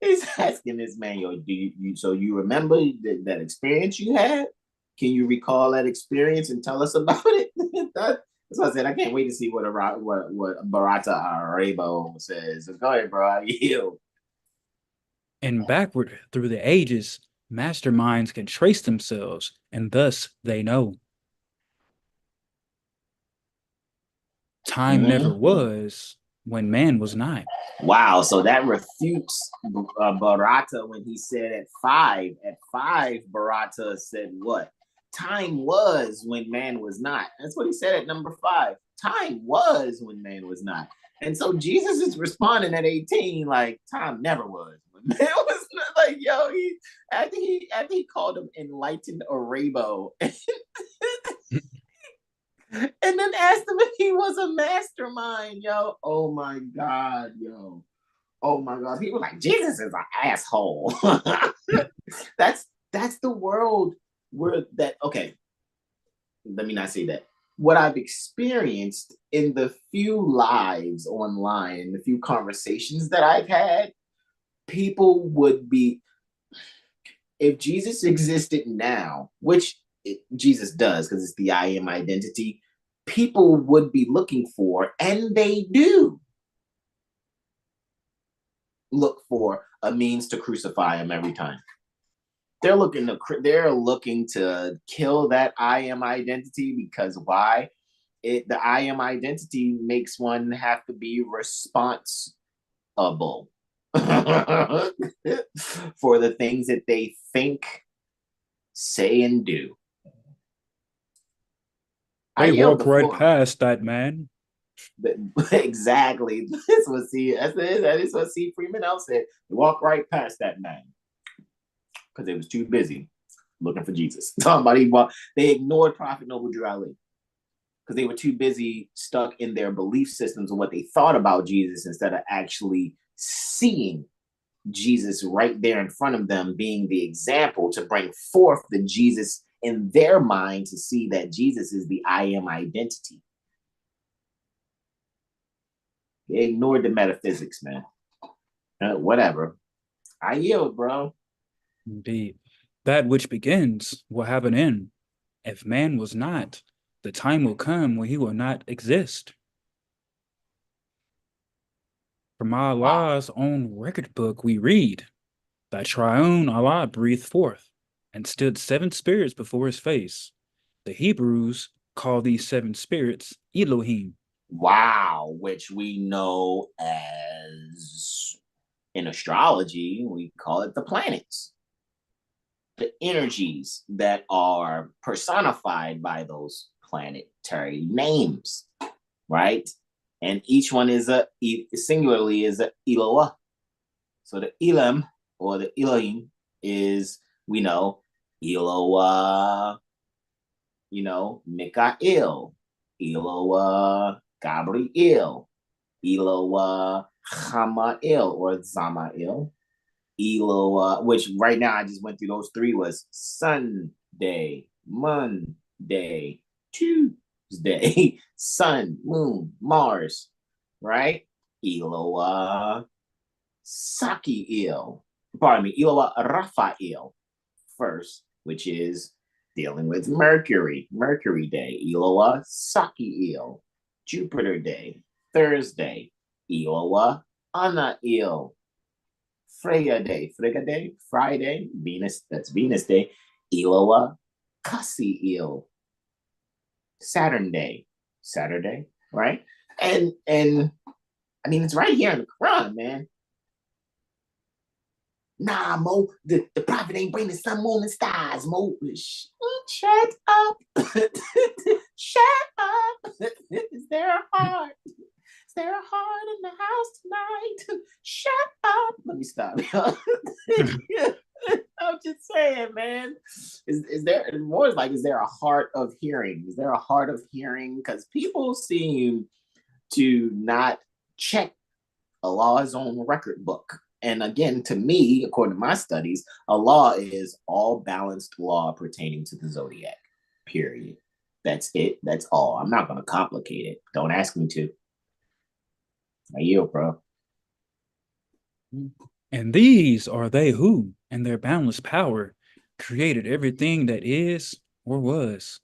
He's asking this man, yo, do you so you remember that experience you had? Can you recall that experience and tell us about it? That's what I said. I can't wait to see what Barata Arabo says. So go ahead, bro. You.
And backward through the ages, masterminds can trace themselves, and thus they know. Time never was when man was not.
Wow. So that refutes Barata when he said at five. At five, Barata said what? Time was when man was not. That's what he said at number 5. Time was when man was not. And so Jesus is responding at 18 like time never was when man was not. Like, yo, after he called him enlightened Arabo and then asked him if he was a mastermind, yo. Oh my God, yo. Oh my God. People like, Jesus is an asshole. That's the world where that, okay, let me not say that. What I've experienced in the few lives online, in the few conversations that I've had, people would be, if Jesus existed now, which Jesus does because it's the I am identity, people would be looking for, and they do look for a means to crucify him every time. They're looking to kill that I am identity because why? The I am identity makes one have to be responsible for the things that they think, say, and do.
They walk right past that man.
Exactly. That is what C. Freeman L said. They walk right past that man because they was too busy looking for Jesus. Talking about they ignored Prophet Noble Drew Ali because they were too busy stuck in their belief systems and what they thought about Jesus instead of actually seeing Jesus right there in front of them, being the example to bring forth the Jesus in their mind to see that Jesus is the I am identity. They ignored the metaphysics, man. Whatever. I yield, bro.
Indeed. That which begins will have an end. If man was not, the time will come when he will not exist. From Allah's own record book we read, that triune Allah breathed forth and stood 7 spirits before his face. The Hebrews call these 7 spirits Elohim.
Wow, which we know as, in astrology, we call it the planets. The energies that are personified by those planetary names, right? And each one is singularly is a Eloah. So the Elam or the Elohim is, we know, Eloah, Mikael, Eloah, Gabriel, Eloah, Hamael or Zamael, Eloah, which right now I just went through those 3 was Sunday, Monday, Tuesday, Sun, Moon, Mars, right? Eloah, Sakiel, Eloah Raphael first, which is dealing with Mercury Day, Eloah Sakiel, Jupiter Day, Thursday, Eloah Anael, Freya Day, Friday, Venus, that's Venus Day, Eloah Kasi Saturday, right? And I mean, it's right here in the Quran, man. Nah, Mo, the prophet ain't bringing the sun, moon, and stars, Mo. Shut up. Shut up. Is there a heart? Is there a heart in the house tonight? Shut up. Let me stop. I'm just saying, man. Is there more like, is there a heart of hearing? Is there a heart of hearing? Because people seem to not check Allah's own record book. And again, to me, according to my studies, Allah is all balanced law pertaining to the zodiac. Period. That's it. That's all. I'm not going to complicate it. Don't ask me to. I yield, bro.
And these are they who, in their boundless power, created everything that is or was.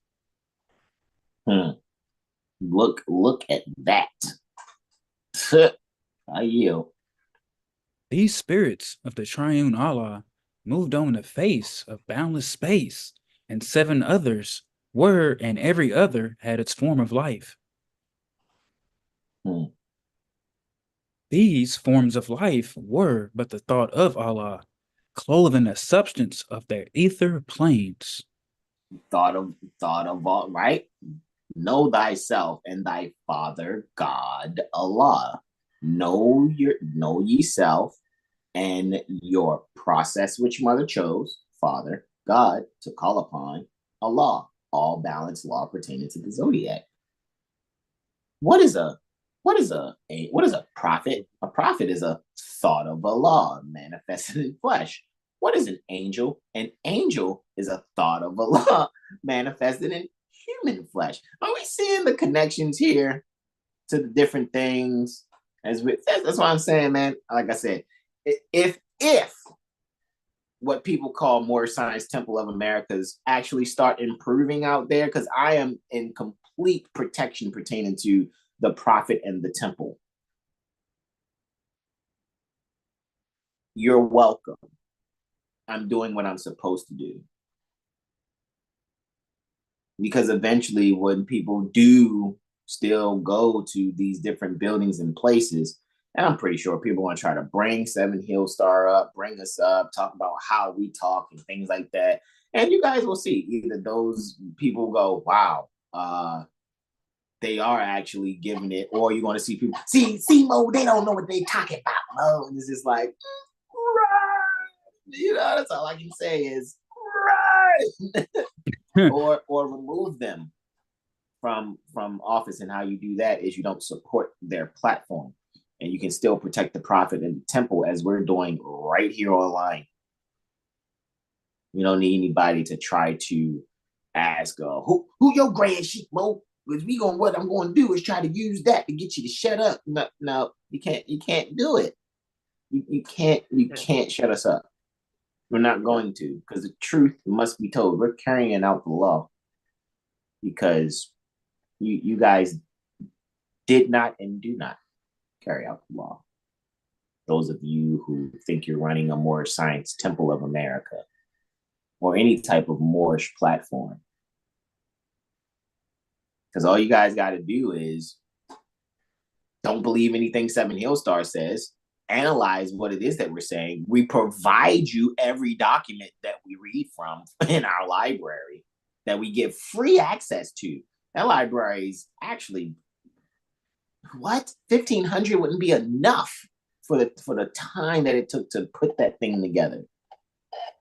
Look at that. I yield.
These spirits of the triune Allah moved on the face of boundless space, and 7 others were, and every other had its form of life. These forms of life were but the thought of Allah, clothed in the substance of their ether planes.
Thought of all, right? Know thyself and thy Father God Allah. Know yourself and your process which mother chose, Father God, to call upon Allah, all balanced law pertaining to the zodiac. What is a prophet? A prophet is a thought of Allah manifested in flesh. What is an angel? An angel is a thought of Allah manifested in human flesh. Are we seeing the connections here to the different things? That's what I'm saying, man. Like I said, if what people call Moor Science Temple of Americas actually start improving out there, because I am in complete protection pertaining to the prophet and the temple. You're welcome. I'm doing what I'm supposed to do. Because eventually when people do still go to these different buildings and places, and I'm pretty sure people want to try to bring Seven Hill Star up, bring us up, talk about how we talk and things like that. And you guys will see either those people go, wow, they are actually giving it, or you're going to see people, see, Mo, they don't know what they're talking about, Mo. And it's just like, right. That's all I can say is, right. or remove them from office. And how you do that is you don't support their platform, and you can still protect the prophet and the temple as we're doing right here online. You don't need anybody to try to ask who your grand sheep, Mo, because what I'm going to do is try to use that to get you to shut up. No, you can't do it. You can't shut us up. We're not going to, because the truth must be told. We're carrying out the law because you guys did not and do not carry out the law. Those of you who think you're running a Moorish Science Temple of America or any type of Moorish platform. Because all you guys got to do is don't believe anything Seven Hill Star says. Analyze what it is that we're saying. We provide you every document that we read from in our library that we give free access to. That library is actually, what? 1,500 wouldn't be enough for the time that it took to put that thing together.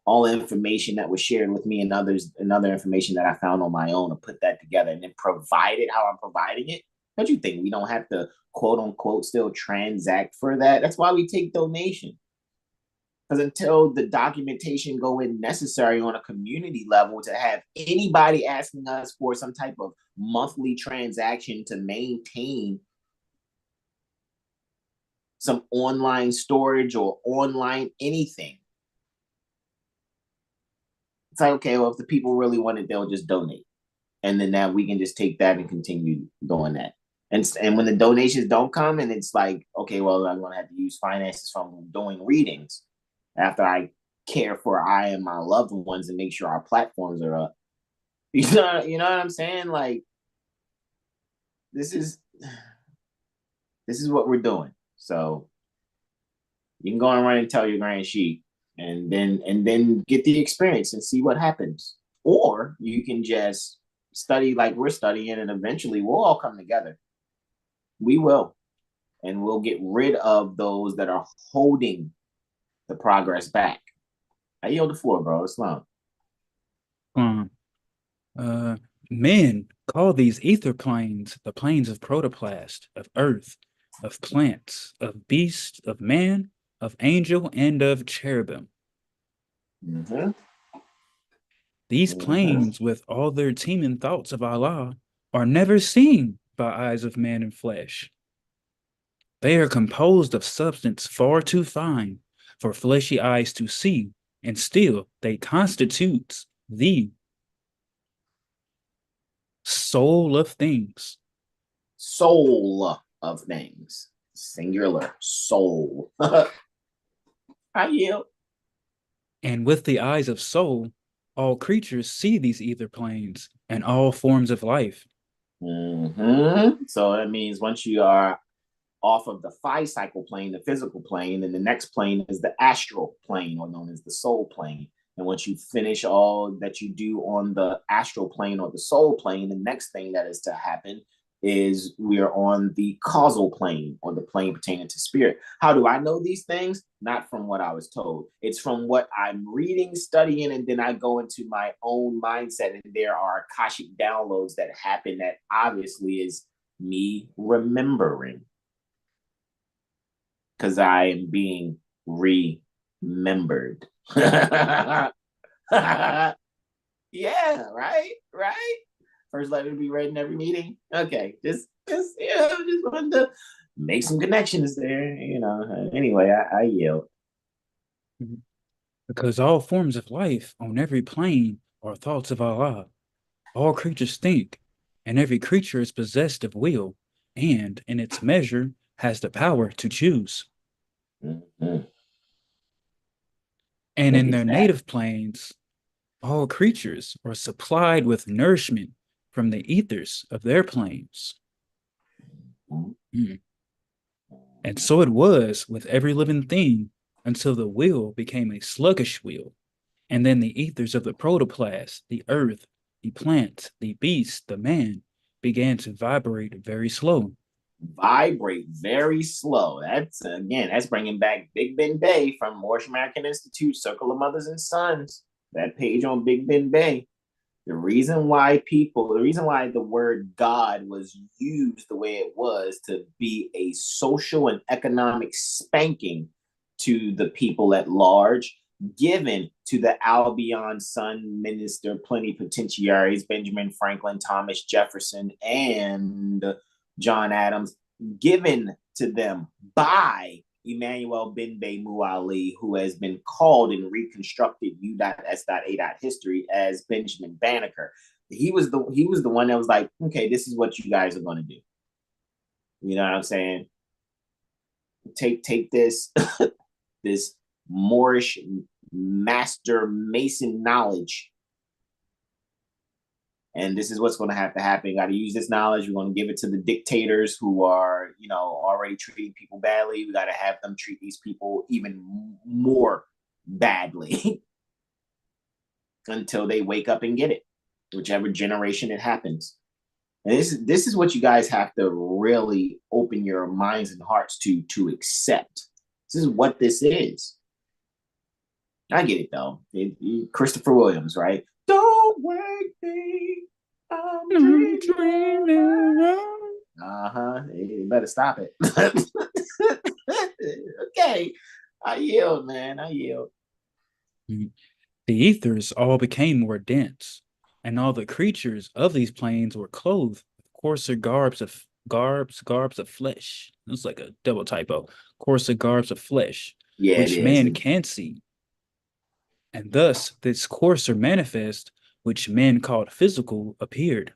All the information that was shared with me and others, and other information that I found on my own, to put that together and then provide it how I'm providing it. Don't you think we don't have to, quote unquote, still transact for that? That's why we take donation. Because until the documentation go in necessary on a community level to have anybody asking us for some type of monthly transaction to maintain some online storage or online anything. It's like, okay, well, if the people really want it, they'll just donate. And then now we can just take that and continue doing that. And when the donations don't come, and it's like, okay, well, I'm going to have to use finances from doing readings after I care for I and my loved ones and make sure our platforms are up. You know what I'm saying? Like, this is what we're doing. So you can go and run and tell your grand sheet, and then get the experience and see what happens. Or you can just study like we're studying, and eventually we'll all come together. We will. And we'll get rid of those that are holding the progress back. I yield the floor, bro. Islam.
Uh, Men call these ether planes the planes of protoplast, of earth, of plants, of beast, of man, of angel, and of cherubim.
Mm-hmm.
These planes, with all their teeming thoughts of Allah, are never seen by eyes of man and flesh. They are composed of substance far too fine for fleshy eyes to see, and still they constitute the soul of things.
Soul of things. Singular. Soul. I yield.
And with the eyes of soul, all creatures see these ether planes and all forms of life.
Mm-hmm. So that means once you are off of the 5-cycle plane, the physical plane, and the next plane is the astral plane, or known as the soul plane. And once you finish all that you do on the astral plane or the soul plane, the next thing that is to happen is we are on the causal plane, or the plane pertaining to spirit. How do I know these things? Not from what I was told. It's from what I'm reading, studying, and then I go into my own mindset, and there are Akashic downloads that happen that obviously is me remembering, because I am being remembered. Yeah, right. First letter to be read in every meeting. Okay, just wanted to make some connections there. Anyway, I yield.
Because all forms of life on every plane are thoughts of Allah. All creatures think, and every creature is possessed of will, and in its measure has the power to choose.
Mm-hmm.
And in their native planes, all creatures are supplied with nourishment from the ethers of their planes. And so it was with every living thing until the will became a sluggish will. And then the ethers of the protoplast, the earth, the plant, the beast, the man, began to vibrate very slow.
Vibrate very slow. That's bringing back Big Ben Bay from Moorish American Institute, Circle of Mothers and Sons. That page on Big Ben Bay. The reason why the word God was used the way it was, to be a social and economic spanking to the people at large, given to the Albion Sun Minister plenipotentiaries, Benjamin Franklin, Thomas Jefferson, and John Adams, given to them by Emmanuel Ben Mu Ali, who has been called in reconstructed U.S.A. history as Benjamin Banneker. He was the one that was like, okay, this is what you guys are going to do. You know what I'm saying? Take this this Moorish master mason knowledge, and this is what's going to have to happen. Got to use this knowledge. We're going to give it to the dictators who are, already treating people badly. We got to have them treat these people even more badly until they wake up and get it, whichever generation it happens. And this is what you guys have to really open your minds and hearts to accept. This is what this is. I get it though. Christopher Williams, right? Don't wake me, I'm dreaming. You better stop it. Okay, I yield, man. I yield.
The ethers all became more dense, and all the creatures of these planes were clothed with coarser garbs of flesh. It's like a double typo. Coarser garbs of flesh, which man can't see. And thus this coarser manifest, which men called physical, appeared.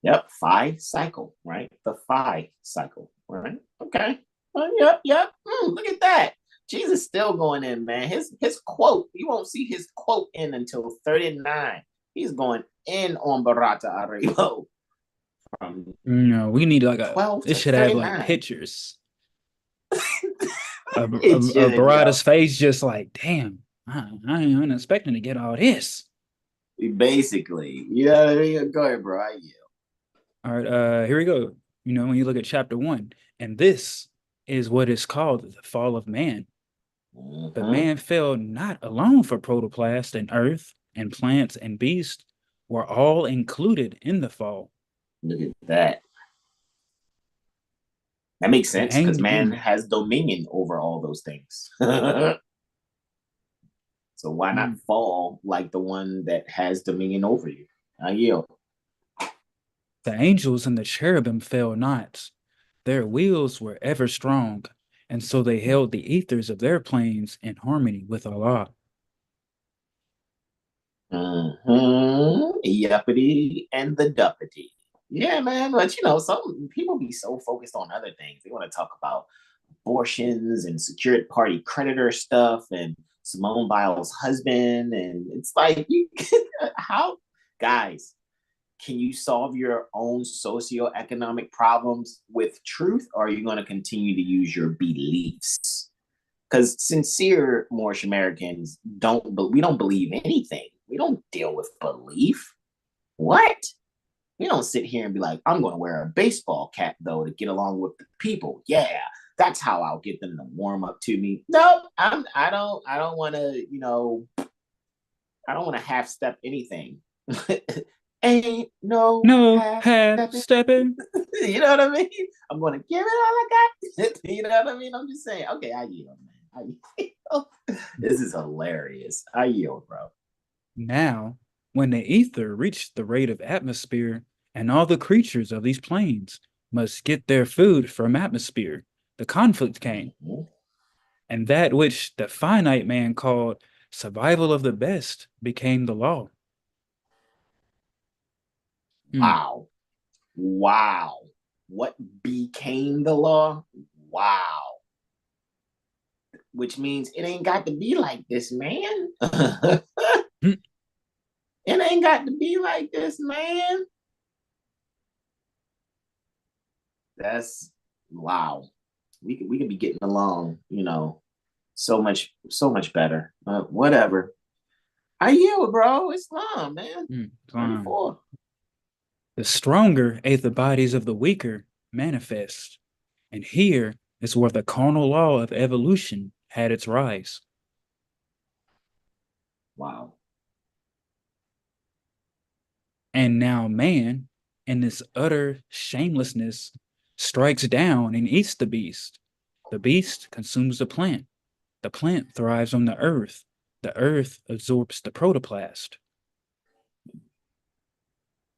Yep, 5-cycle, right? The 5-cycle, right? Okay. Yep. Look at that. Jesus still going in, man. His quote, you won't see his quote in until 39. He's going in on Barata Arebo from
No, we need like
12
it
to
should have like
39.
pictures of
It should,
Barada's face, just like, damn, I ain't expecting to get all this.
Basically, you know what I mean? Go ahead, bro. I yield.
All right, here we go. You know, when you look at chapter 1, and this is what is called the fall of man. But man fell not alone, for protoplast and earth and plants and beasts were all included in the fall.
Look at that. That makes sense because man has dominion over all those things. So why not fall like the one that has dominion over you? I yield.
The angels and the cherubim fell not. Their wheels were ever strong, and so they held the ethers of their planes in harmony with Allah.
Yuppity and the duppity. Yeah, man. But you know, some people be so focused on other things. They want to talk about abortions and secured party creditor stuff and Simone Biles' husband. And it's like, how, guys, can you solve your own socioeconomic problems with truth, or are you going to continue to use your beliefs? Because sincere Moorish Americans we don't believe anything. We don't deal with belief. What? We don't sit here and be like, I'm going to wear a baseball cap though to get along with the people. Yeah, that's how I'll get them to warm up to me. Nope, I don't want to, you know, I don't want to half step anything. Ain't no
half stepping.
You know what I mean? I'm going to give it all I got. You know what I mean? I'm just saying, okay, I yield, man. I yield. This is hilarious. I yield, bro.
Now, when the ether reached the rate of atmosphere, and all the creatures of these planes must get their food from atmosphere, the conflict came. And that which the finite man called survival of the best became the law.
Wow. Wow. What became the law? Wow. Which means it ain't got to be like this, man. It ain't got to be like this, man. That's wow. We could be getting along, you know, so much better. But whatever. I yield, bro. Islam, man. 24.
The stronger ate the bodies of the weaker manifest. And here is where the carnal law of evolution had its rise.
Wow.
And now man, in this utter shamelessness, strikes down and eats the beast. The beast consumes the plant. The plant thrives on the earth. The earth absorbs the protoplast.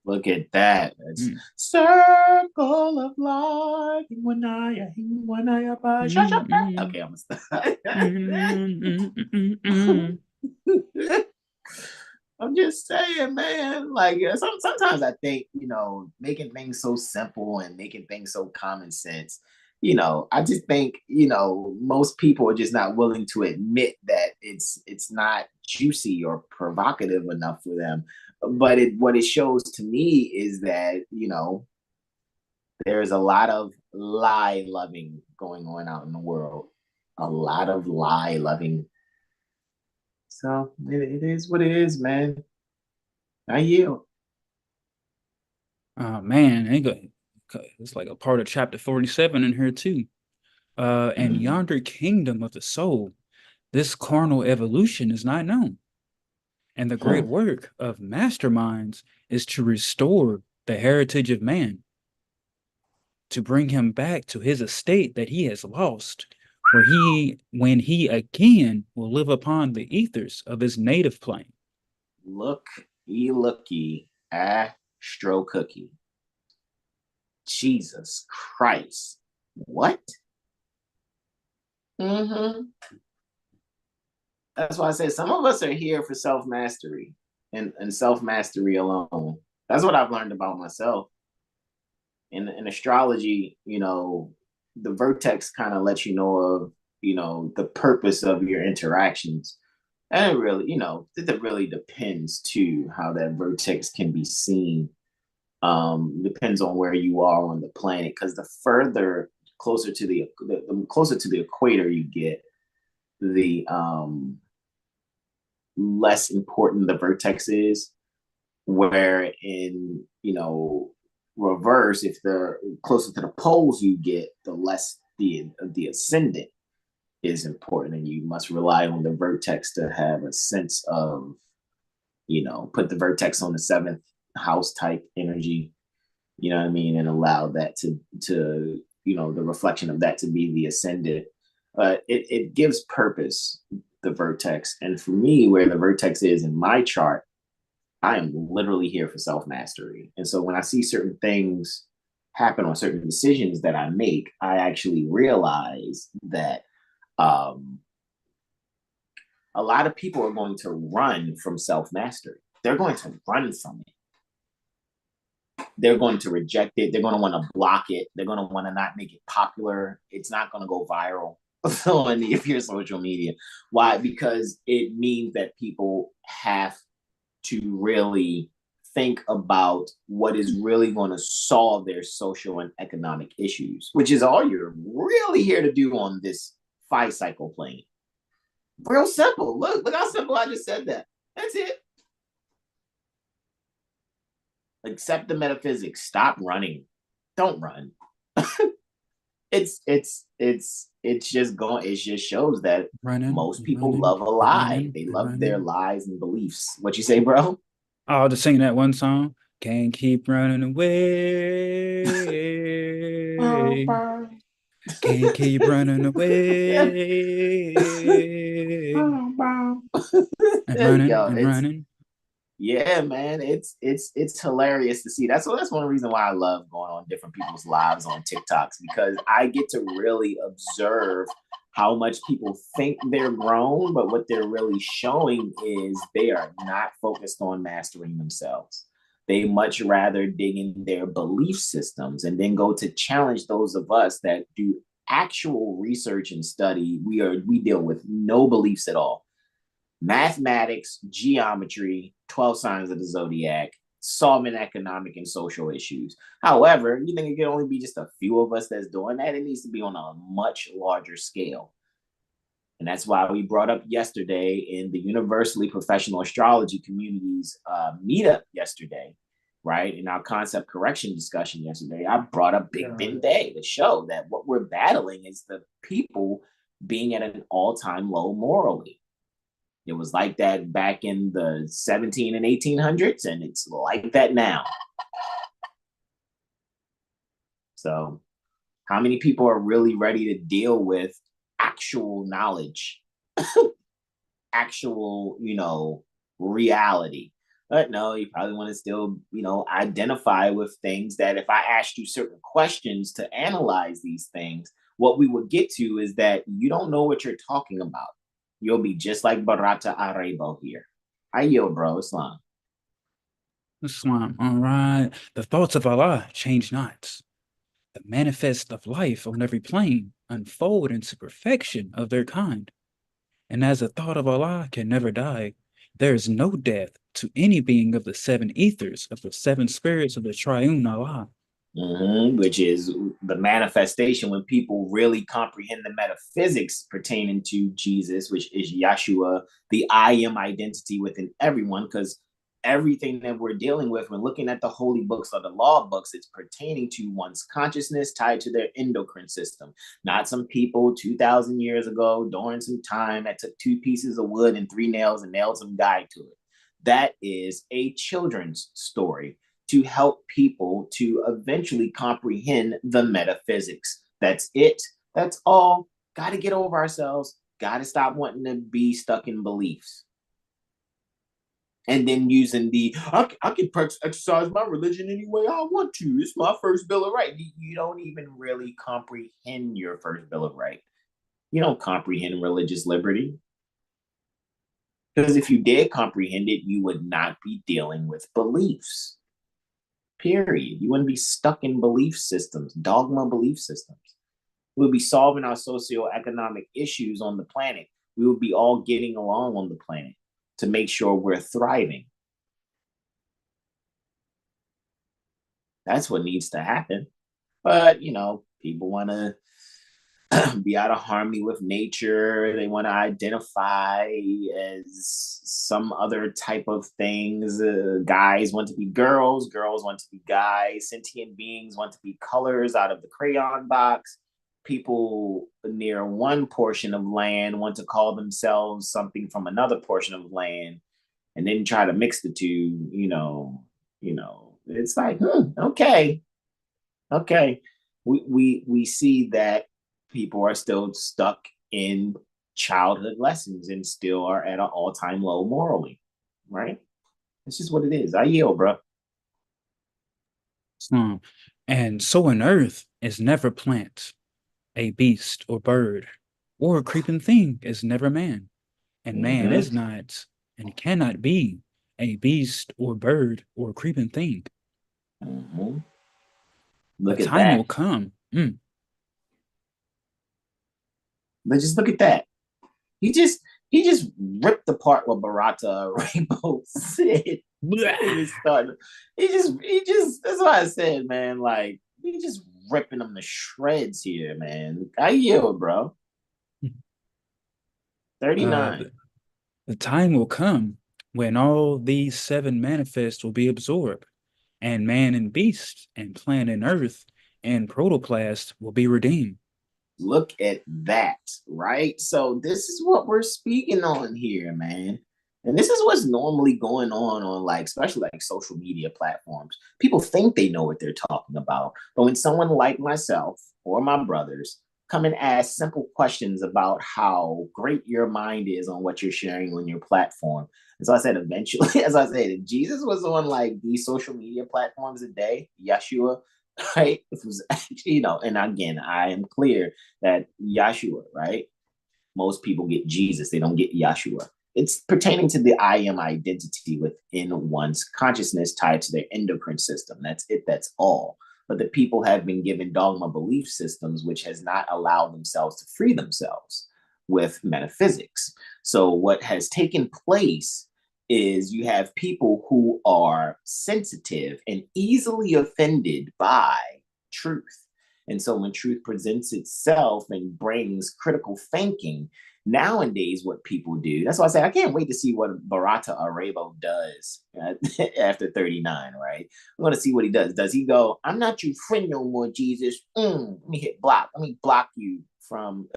Look at that. It's circle of life. Okay, I'm gonna stop. I'm just saying, man. Like sometimes I think, you know, making things so simple and making things so common sense. You know, I just think, you know, most people are just not willing to admit that it's not juicy or provocative enough for them. But what it shows to me is that, you know, there's a lot of lie loving going on out in the world. A lot of lie loving. So it is what it is, man. I yield.
Oh man, it's like a part of chapter 47 in here too. And yonder kingdom of the soul, this carnal evolution is not known. And the great work of masterminds is to restore the heritage of man, to bring him back to his estate that he has lost, when he again will live upon the ethers of his native plane.
Looky, Astro Cookie. Jesus Christ. What? That's why I say some of us are here for self-mastery and self-mastery alone. That's what I've learned about myself. In astrology, you know, the vertex kind of lets you know of, you know, the purpose of your interactions. And it really, it really depends too how that vertex can be seen. Depends on where you are on the planet, because the further closer to the closer to the equator you get, the less important the vertex is. Where in reverse, if the closer to the poles you get, the less the ascendant is important, and you must rely on the vertex to have a sense of, put the vertex on the seventh house type energy, you know what I mean, and allow that to the reflection of that to be the ascendant. It gives purpose, the vertex. And for me, where the vertex is in my chart, I am literally here for self mastery. And so when I see certain things happen or certain decisions that I make, I actually realize that a lot of people are going to run from self mastery. They're going to run from it. They're going to reject it. They're going to want to block it. They're going to want to not make it popular. It's not going to go viral on if you're social media. Why? Because it means that people have to really think about what is really going to solve their social and economic issues, which is all you're really here to do on this 5-cycle plane. Real simple. Look how simple I just said that. That's it. Accept the metaphysics. Stop running. Don't run. It's just going. It just shows that most people love a lie. They love their lies and beliefs. What you say, bro?
Oh, just sing that one song. Can't keep running away. Can't keep running away. And running and running.
Yeah, man, it's hilarious to see. That's one reason why I love going on different people's lives on TikToks, because I get to really observe how much people think they're grown, but what they're really showing is they are not focused on mastering themselves. They much rather dig in their belief systems and then go to challenge those of us that do actual research and study. We deal with no beliefs at all. Mathematics, geometry, 12 signs of the zodiac, solving economic and social issues. However, you think it can only be just a few of us that's doing that? It needs to be on a much larger scale. And that's why we brought up yesterday in the universally professional astrology community's meetup yesterday, right? In our concept correction discussion yesterday, I brought up Big Ben Day to show that what we're battling is the people being at an all-time low morally. It was like that back in the 17 and 1800s, and it's like that now. So how many people are really ready to deal with actual knowledge, actual, reality? But no, you probably want to still, identify with things that if I asked you certain questions to analyze these things, what we would get to is that you don't know what you're talking about. You'll be just like Barata Arebo here. I yield, bro. Islam.
Islam. All right. The thoughts of Allah change not. The manifest of life on every plane unfold into perfection of their kind. And as the thought of Allah can never die, there is no death to any being of the 7 ethers of the 7 spirits of the triune Allah.
Which is the manifestation when people really comprehend the metaphysics pertaining to Jesus, which is Yeshua, the I am identity within everyone, because everything that we're dealing with when looking at the holy books or the law books, it's pertaining to one's consciousness tied to their endocrine system. Not some people 2,000 years ago during some time that took 2 pieces of wood and 3 nails and nailed some guy to it. That is a children's story to help people to eventually comprehend the metaphysics. That's it. That's all. Got to get over ourselves. Got to stop wanting to be stuck in beliefs. And then using I can exercise my religion any way I want to. It's my first Bill of Rights. You don't even really comprehend your first Bill of Rights. You don't comprehend religious liberty. Because if you did comprehend it, you would not be dealing with beliefs. Period. You wouldn't be stuck in belief systems, dogma belief systems. We'll be solving our socioeconomic issues on the planet. we would be all getting along on the planet to make sure we're thriving. That's what needs to happen. But, people want to be out of harmony with nature. They want to identify as some other type of things. Guys want to be girls. Girls want to be guys. Sentient beings want to be colors out of the crayon box. People near one portion of land want to call themselves something from another portion of land, and then try to mix the two. It's like, okay. We see that people are still stuck in childhood lessons and still are at an all-time low morally, right? It's just what it is. I yield, bro.
And so an earth is never plant, a beast or bird, or a creeping thing is never man. And man is not and cannot be a beast or bird or a creeping thing.
Look
a
at
time
that.
will come.
But just look at that. He just ripped apart what Barata Rainbow said. He just that's why I said, man, like, he just ripping them to shreds here, man. I yield, bro. 39.
The time will come when all these 7 manifests will be absorbed, and man and beast and plant and earth and protoplast will be redeemed.
Look at that, right? So this is what we're speaking on here, man. And this is what's normally going on like, especially like social media platforms. People think they know what they're talking about. But when someone like myself or my brothers come and ask simple questions about how great your mind is on what you're sharing on your platform. And so I said, eventually, as I said, Jesus was on like these social media platforms a day, Yeshua, right? It was actually, and again, I am clear that Yeshua, right? Most people get Jesus, they don't get Yeshua. It's pertaining to the I am identity within one's consciousness tied to their endocrine system. That's it, that's all. But the people have been given dogma belief systems, which has not allowed themselves to free themselves with metaphysics. So what has taken place is you have people who are sensitive and easily offended by truth. And so when truth presents itself and brings critical thinking, nowadays what people do, that's why I say I can't wait to see what Barata Arabo does after 39, right? I'm going to see what he does. Does he go, I'm not your friend no more, Jesus. Let me hit block. Let me block you from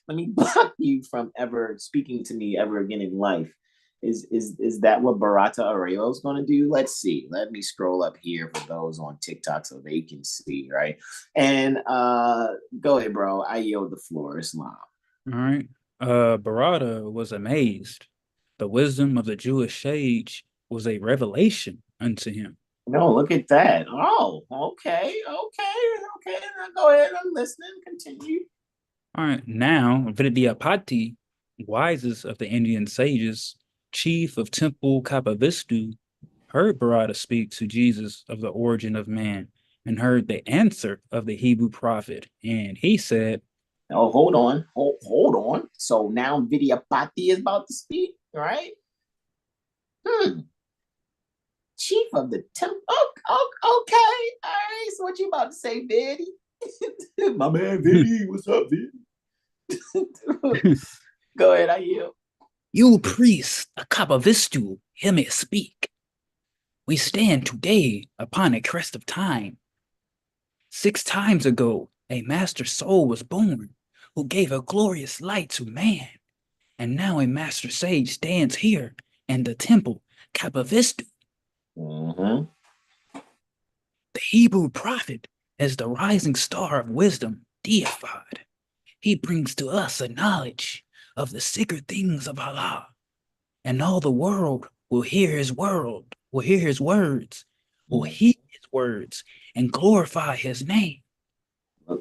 let me block you from ever speaking to me ever again in life. Is that what Barata Areo is going to do? Let's see. Let me scroll up here for those on TikTok so they can see, right? And go ahead, bro. I yield the floor. Islam.
All right. Barata was amazed. The wisdom of the Jewish sage was a revelation unto him.
No, look at that. Oh, okay. Now go ahead. I'm listening. Continue.
All right. Now, Vidyapati, wisest of the Indian sages, chief of Temple Kapavistu, heard Barata speak to Jesus of the origin of man and heard the answer of the Hebrew prophet. And he said,
oh, hold on. So now Vidyapati is about to speak, right? Chief of the temple. Oh, okay. All right. So what you about to say, Viddy? My man Viddy, what's up, Viddy? Go ahead, I yield.
You priest, a Kapavistu, hear me speak. We stand today upon a crest of time. 6 times ago, a master soul was born who gave a glorious light to man. And now a master sage stands here in the temple, Kapavistu. The Hebrew prophet is the rising star of wisdom deified. He brings to us a knowledge of the secret things of Allah. And all the world will hear his words, will hear his words and glorify his name.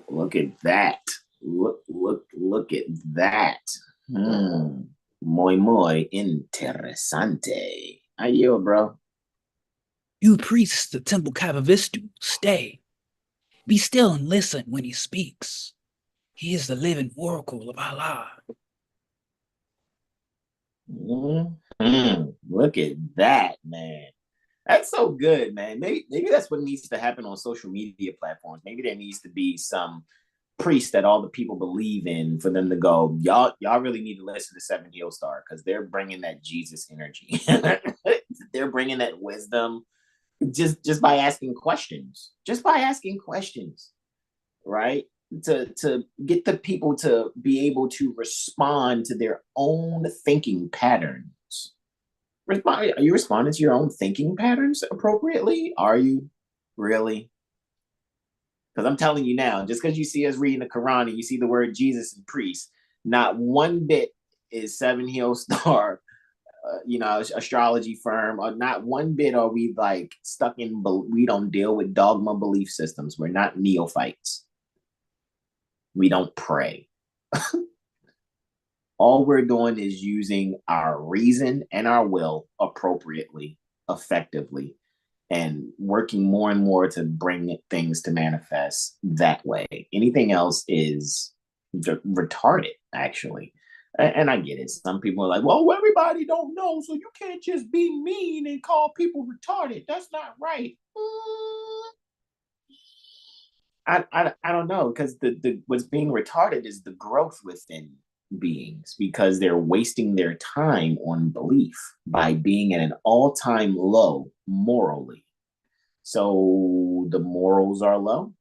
Look at that. Look at that. Muy interesante. I yield, bro.
You priests the temple Kapavistu, stay. Be still and listen when he speaks. He is the living oracle of Allah.
Look at that, man. That's so good, man. Maybe that's what needs to happen on social media platforms. Maybe there needs to be some priest that all the people believe in for them to go, y'all really need to listen to Seven Heel Star because they're bringing that Jesus energy. They're bringing that wisdom just by asking questions. Just by asking questions, right? To get the people to be able to respond to their own thinking patterns. Are you responding to your own thinking patterns appropriately? Are you really? Because I'm telling you now, just because you see us reading the Quran and you see the word Jesus and priest, not one bit is Seven Hill Star, astrology firm, or not one bit are we like stuck in. We don't deal with dogma belief systems. We're not neophytes. We don't pray. All we're doing is using our reason and our will appropriately, effectively, and working more and more to bring things to manifest that way. Anything else is retarded, actually. And I get it. Some people are like, well, everybody don't know, so you can't just be mean and call people retarded. That's not right. I don't know, because the what's being retarded is the growth within beings, because they're wasting their time on belief by being at an all-time low morally. So the morals are low.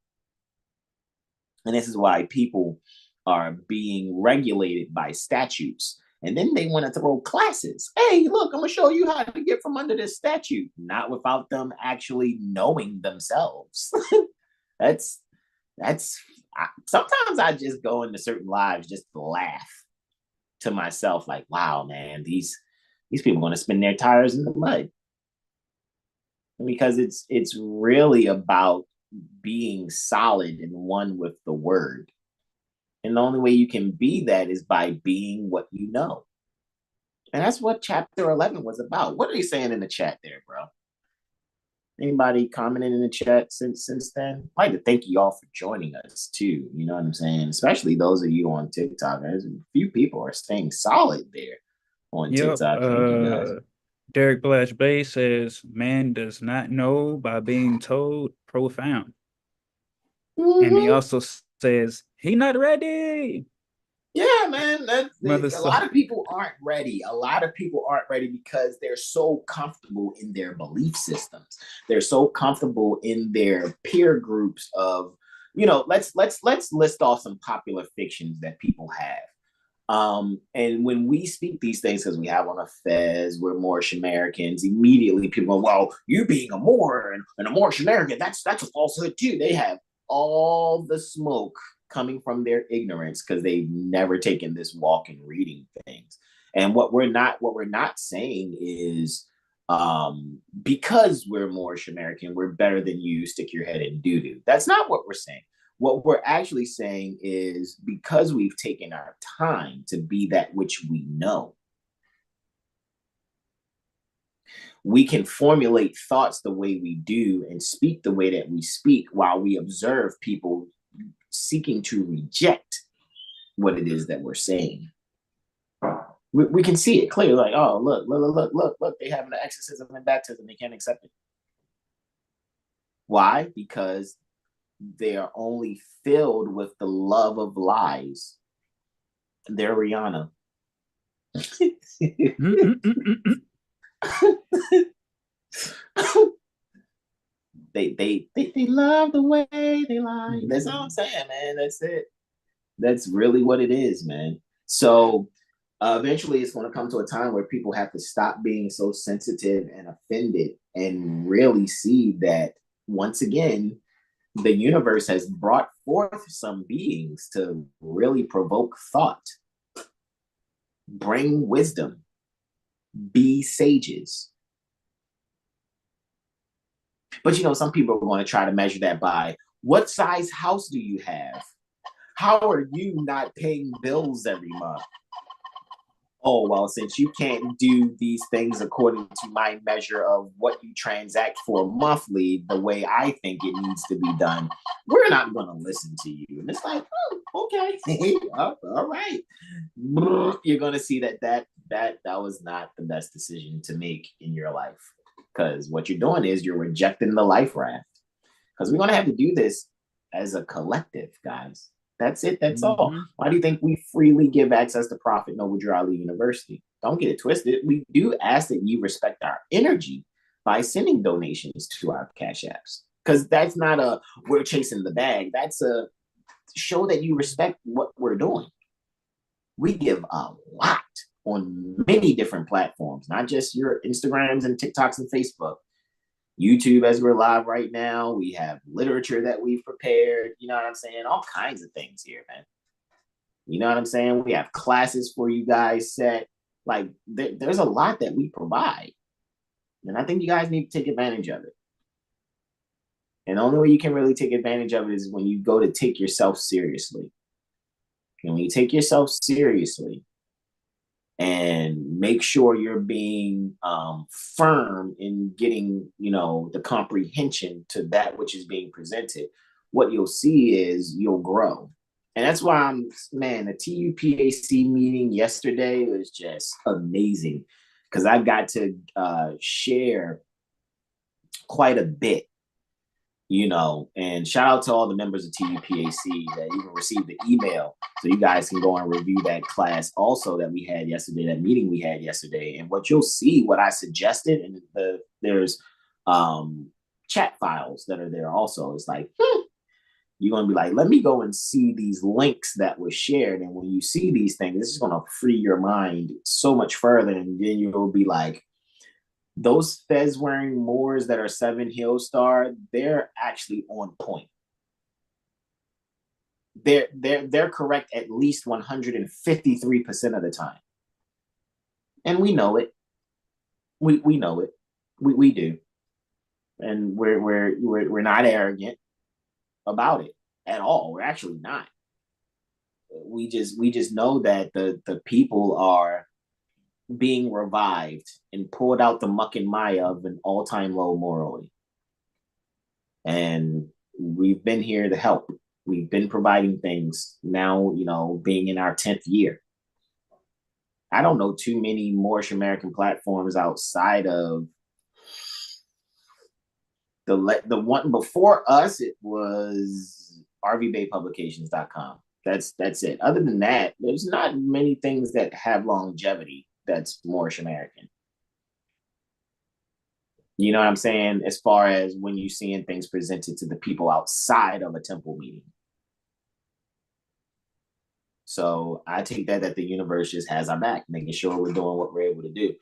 And this is why people are being regulated by statutes. And then they want to throw classes. Hey, look, I'm going to show you how to get from under this statute, not without them actually knowing themselves. that's sometimes I just go into certain lives just to laugh to myself, like, wow, man, these people are going to spin their tires in the mud. Because it's really about being solid and one with the word. And the only way you can be that is by being what you know. And that's what chapter 11 was about. What are you saying in the chat there, bro? Anybody commenting in the chat since then? I'd like to thank you all for joining us too. You know what I'm saying? Especially those of you on TikTok. There's a few people are staying solid there on TikTok. Thank you guys.
Derek Blash Bay says, man does not know by being told. Profound. And he also says, he not ready.
Yeah, man. A lot of people aren't ready. A lot of people aren't ready because they're so comfortable in their belief systems. They're so comfortable in their peer groups of, let's list off some popular fictions that people have. And when we speak these things, because we have on a Fez, we're Moorish Americans, immediately people go, well, you being a Moor and a Moorish American, that's a falsehood too. They have all the smoke coming from their ignorance because they've never taken this walk in reading things. And what we're not saying is because we're Moorish American, we're better than you, stick your head in doo-doo. That's not what we're saying. What we're actually saying is because we've taken our time to be that which we know, we can formulate thoughts the way we do and speak the way that we speak while we observe people seeking to reject what it is that we're saying. We can see it clearly, like, oh, look, they have an exorcism and baptism. They can't accept it. Why? Because they are only filled with the love of lies. They're Rihanna. They love the way they lie. That's all I'm saying, man. That's it. That's really what it is, man. So eventually it's going to come to a time where people have to stop being so sensitive and offended and really see that, once again, the universe has brought forth some beings to really provoke thought, bring wisdom, be sages. But some people are going to try to measure that by, what size house do you have? How are you not paying bills every month? Oh, well, since you can't do these things according to my measure of what you transact for monthly, the way I think it needs to be done, we're not going to listen to you. And it's like, oh, okay, all right. You're going to see that that was not the best decision to make in your life, because what you're doing is you're rejecting the life raft, because we're going to have to do this as a collective, guys. That's it. That's all. Why do you think we freely give access to Prophet Noble Drew Ali University? Don't get it twisted. We do ask that you respect our energy by sending donations to our Cash Apps, because that's not a we're chasing the bag. That's a show that you respect what we're doing. We give a lot on many different platforms, not just your Instagrams and TikToks and Facebook. YouTube, as we're live right now, we have literature that we've prepared. You know what I'm saying? All kinds of things here, man. You know what I'm saying? We have classes for you guys set. Like, there's a lot that we provide. And I think you guys need to take advantage of it. And the only way you can really take advantage of it is when you go to take yourself seriously. And when you take yourself seriously and make sure you're being firm in getting, the comprehension to that which is being presented, what you'll see is you'll grow. And that's why the TUPAC meeting yesterday was just amazing, because I got to share quite a bit, and shout out to all the members of TUPAC that even received the email. So you guys can go and review that class also that we had yesterday, that meeting we had yesterday. And what you'll see, what I suggested, and there's chat files that are there also. It's like, you're going to be like, let me go and see these links that were shared. And when you see these things, this is going to free your mind so much further. And then you'll be like, those fez wearing Moors that are 7 Hill Star, they're actually on point. They're correct at least 153% of the time. And we know it. We know it. We do. And we're not arrogant about it at all. We're actually not. We just know that the people are being revived and pulled out the muck and mire of an all-time low morally. And we've been here to help. We've been providing things now, being in our 10th year. I don't know too many Moorish American platforms outside of the one before us. It was rvbaypublications.com. That's it. Other than that, there's not many things that have longevity that's Moorish American. You know what I'm saying? As far as when you're seeing things presented to the people outside of a temple meeting. So I take that the universe just has our back, making sure we're doing what we're able to do.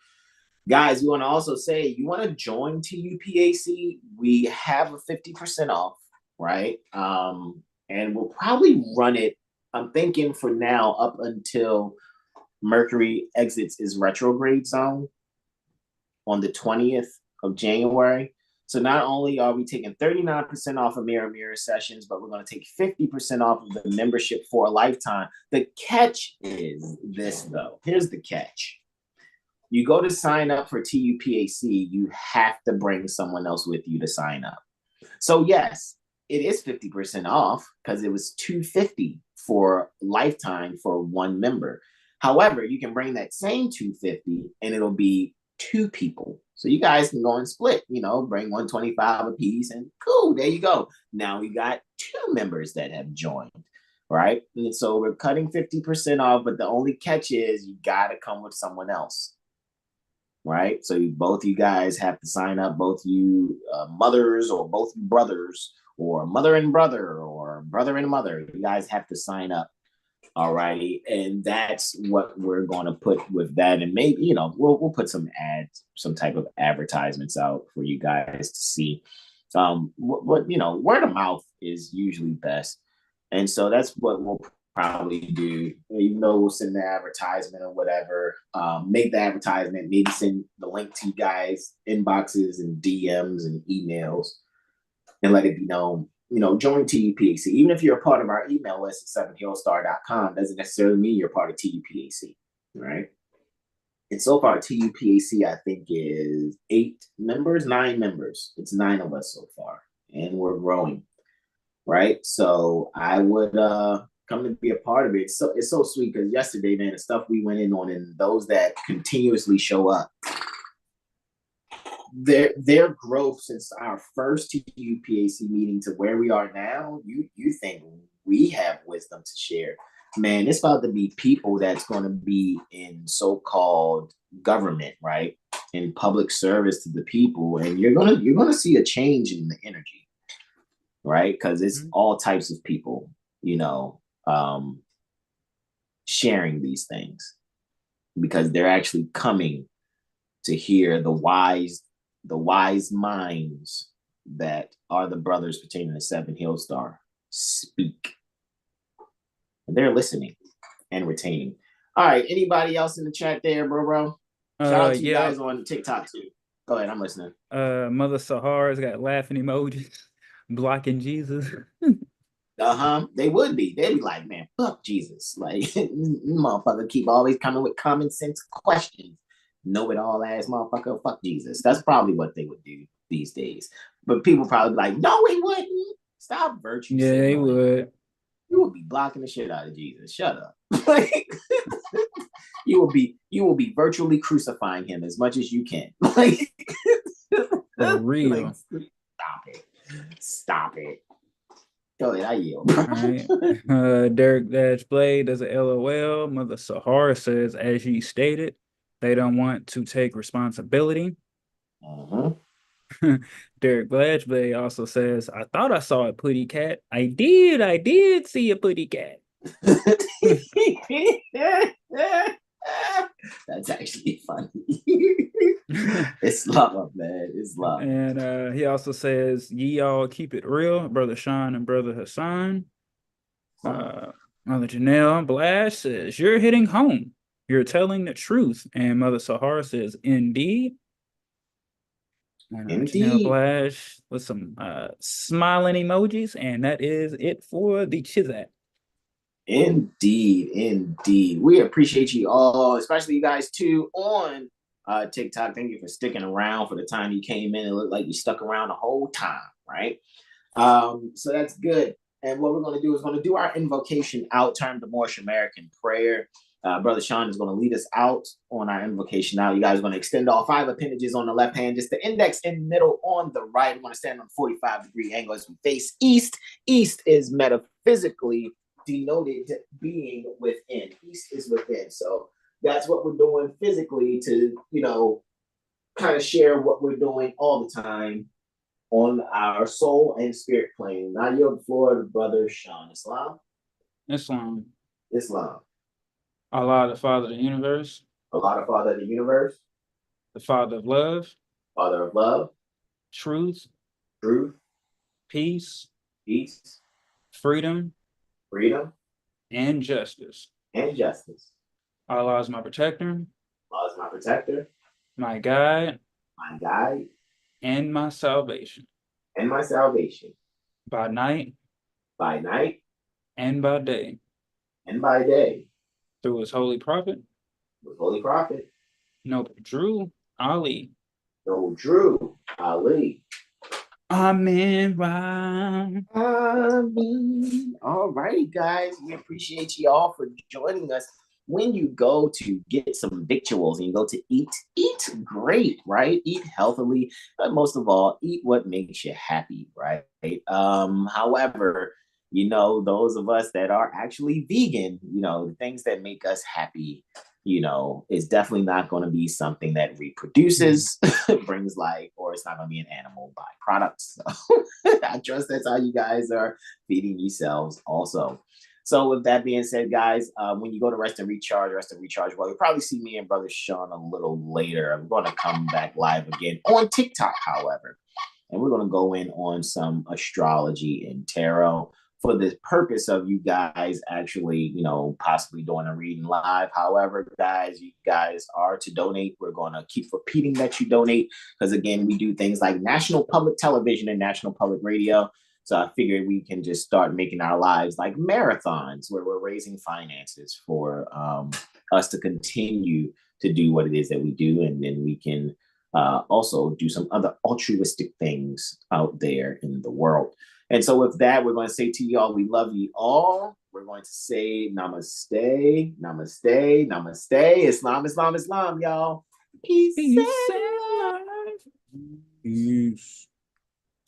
Guys, we want to also say, you want to join TUPAC? We have a 50% off, right? And we'll probably run it, I'm thinking for now, up until Mercury exits his retrograde zone on the 20th of January. So not only are we taking 39% off of Mirror sessions, but we're going to take 50% off of the membership for a lifetime. The catch is this, though. Here's the catch. You go to sign up for TUPAC, you have to bring someone else with you to sign up. So yes, it is 50% off, because it was $250 for lifetime for one member. However, you can bring that same $250 and it'll be 2 people. So you guys can go and split, bring $125 a piece, and cool, there you go. Now we got 2 members that have joined, right? And so we're cutting 50% off, but the only catch is you got to come with someone else, right? So both you guys have to sign up, both you mothers, or both brothers, or mother and brother, or brother and mother. You guys have to sign up. All righty. And that's what we're going to put with that. And maybe, we'll put some ads, some type of advertisements out for you guys to see. Word of mouth is usually best. And so that's what we'll probably do. Even though we'll send the advertisement or whatever, make the advertisement, maybe send the link to you guys inboxes and DMs and emails, and let it be known. Join TUPAC. Even if you're a part of our email list at 7hillstar.com, doesn't necessarily mean you're part of TUPAC, right? And so far, TUPAC, I think, is 9 members. It's 9 of us so far, and we're growing, right? So I would come to be a part of it. So it's so sweet because yesterday, man, the stuff we went in on, and those that continuously show up, their growth since our first TUPAC meeting to where we are now, you think we have wisdom to share. Man, it's about to be people that's going to be in so-called government, right? In public service to the people, and you're gonna see a change in the energy, right? Because it's all types of people, sharing these things because they're actually coming to hear the wise minds that are the brothers pertaining to Seven Hill Star speak. And they're listening and retaining. All right, anybody else in the chat there, bro? Shout out to you guys on TikTok too. Go ahead, I'm listening.
Mother Sahara's got laughing emojis, blocking Jesus.
They would be. They'd be like, man, fuck Jesus. Like, motherfucker keep always coming with common sense questions. Know-it-all ass motherfucker, fuck Jesus. That's probably what they would do these days. But people probably be like, no, he wouldn't. Stop virtue.
Yeah, they would.
You would be blocking the shit out of Jesus. Shut up. Like, you will be virtually crucifying him as much as you can. Like,
for real.
Like, stop it. Go ahead, I yield.
All right. Derek Blade does a LOL. Mother Sahara says, as you stated, they don't want to take responsibility. Derek Blatchblade also says, I thought I saw a putty cat. I did see a putty cat.
That's actually funny. It's love, man. It's love.
And he also says, ye all keep it real, Brother Sean and Brother Hasan. Mother Janelle Blash says, you're hitting home. You're telling the truth. And Mother Sahara says, indeed. And Janelle Blash with some smiling emojis. And that is it for the Chizat.
Indeed. We appreciate you all, especially you guys too on TikTok. Thank you for sticking around for the time you came in. It looked like you stuck around the whole time, right? So that's good. And what we're going to do is going to do our invocation out, term the Moorish American prayer. Brother Sean is going to lead us out on our invocation now. You guys are going to extend all 5 appendages on the left hand, just the index and middle on the right. We're going to stand on a 45-degree angle as we face east. East is metaphysically denoted being within. East is within. So that's what we're doing physically to, kind of share what we're doing all the time on our soul and spirit plane. Now yield the floor to Brother Sean. Islam.
Allah, the Father of the universe.
Allah, the Father of the universe.
The Father of love.
Father of love.
Truth.
Peace.
Freedom. And justice. Allah is my protector. My guide. And my salvation. By night. And by day. Through his holy prophet. Noble Drew Ali. Amen.
All righty, guys. We appreciate you all for joining us. When you go to get some victuals and you go to eat great, right? Eat healthily, but most of all, eat what makes you happy, right? However, those of us that are actually vegan, the things that make us happy, is definitely not going to be something that reproduces, brings life, or it's not going to be an animal byproduct. So I trust that's how you guys are feeding yourselves also. So with that being said, guys, when you go to Rest and Recharge, well, you'll probably see me and Brother Sean a little later. I'm going to come back live again on TikTok, however, and we're going to go in on some astrology and tarot for the purpose of you guys actually, possibly doing a reading live. However, you guys are to donate. We're going to keep repeating that you donate because, again, we do things like National Public Television and National Public Radio. So I figured we can just start making our lives like marathons where we're raising finances for us to continue to do what it is that we do. And then we can also do some other altruistic things out there in the world. And so with that, we're going to say to y'all, we love you all. We're going to say namaste, namaste, namaste. Islam, Islam, Islam, y'all. Peace,
Peace
and
and
love.
love. Peace.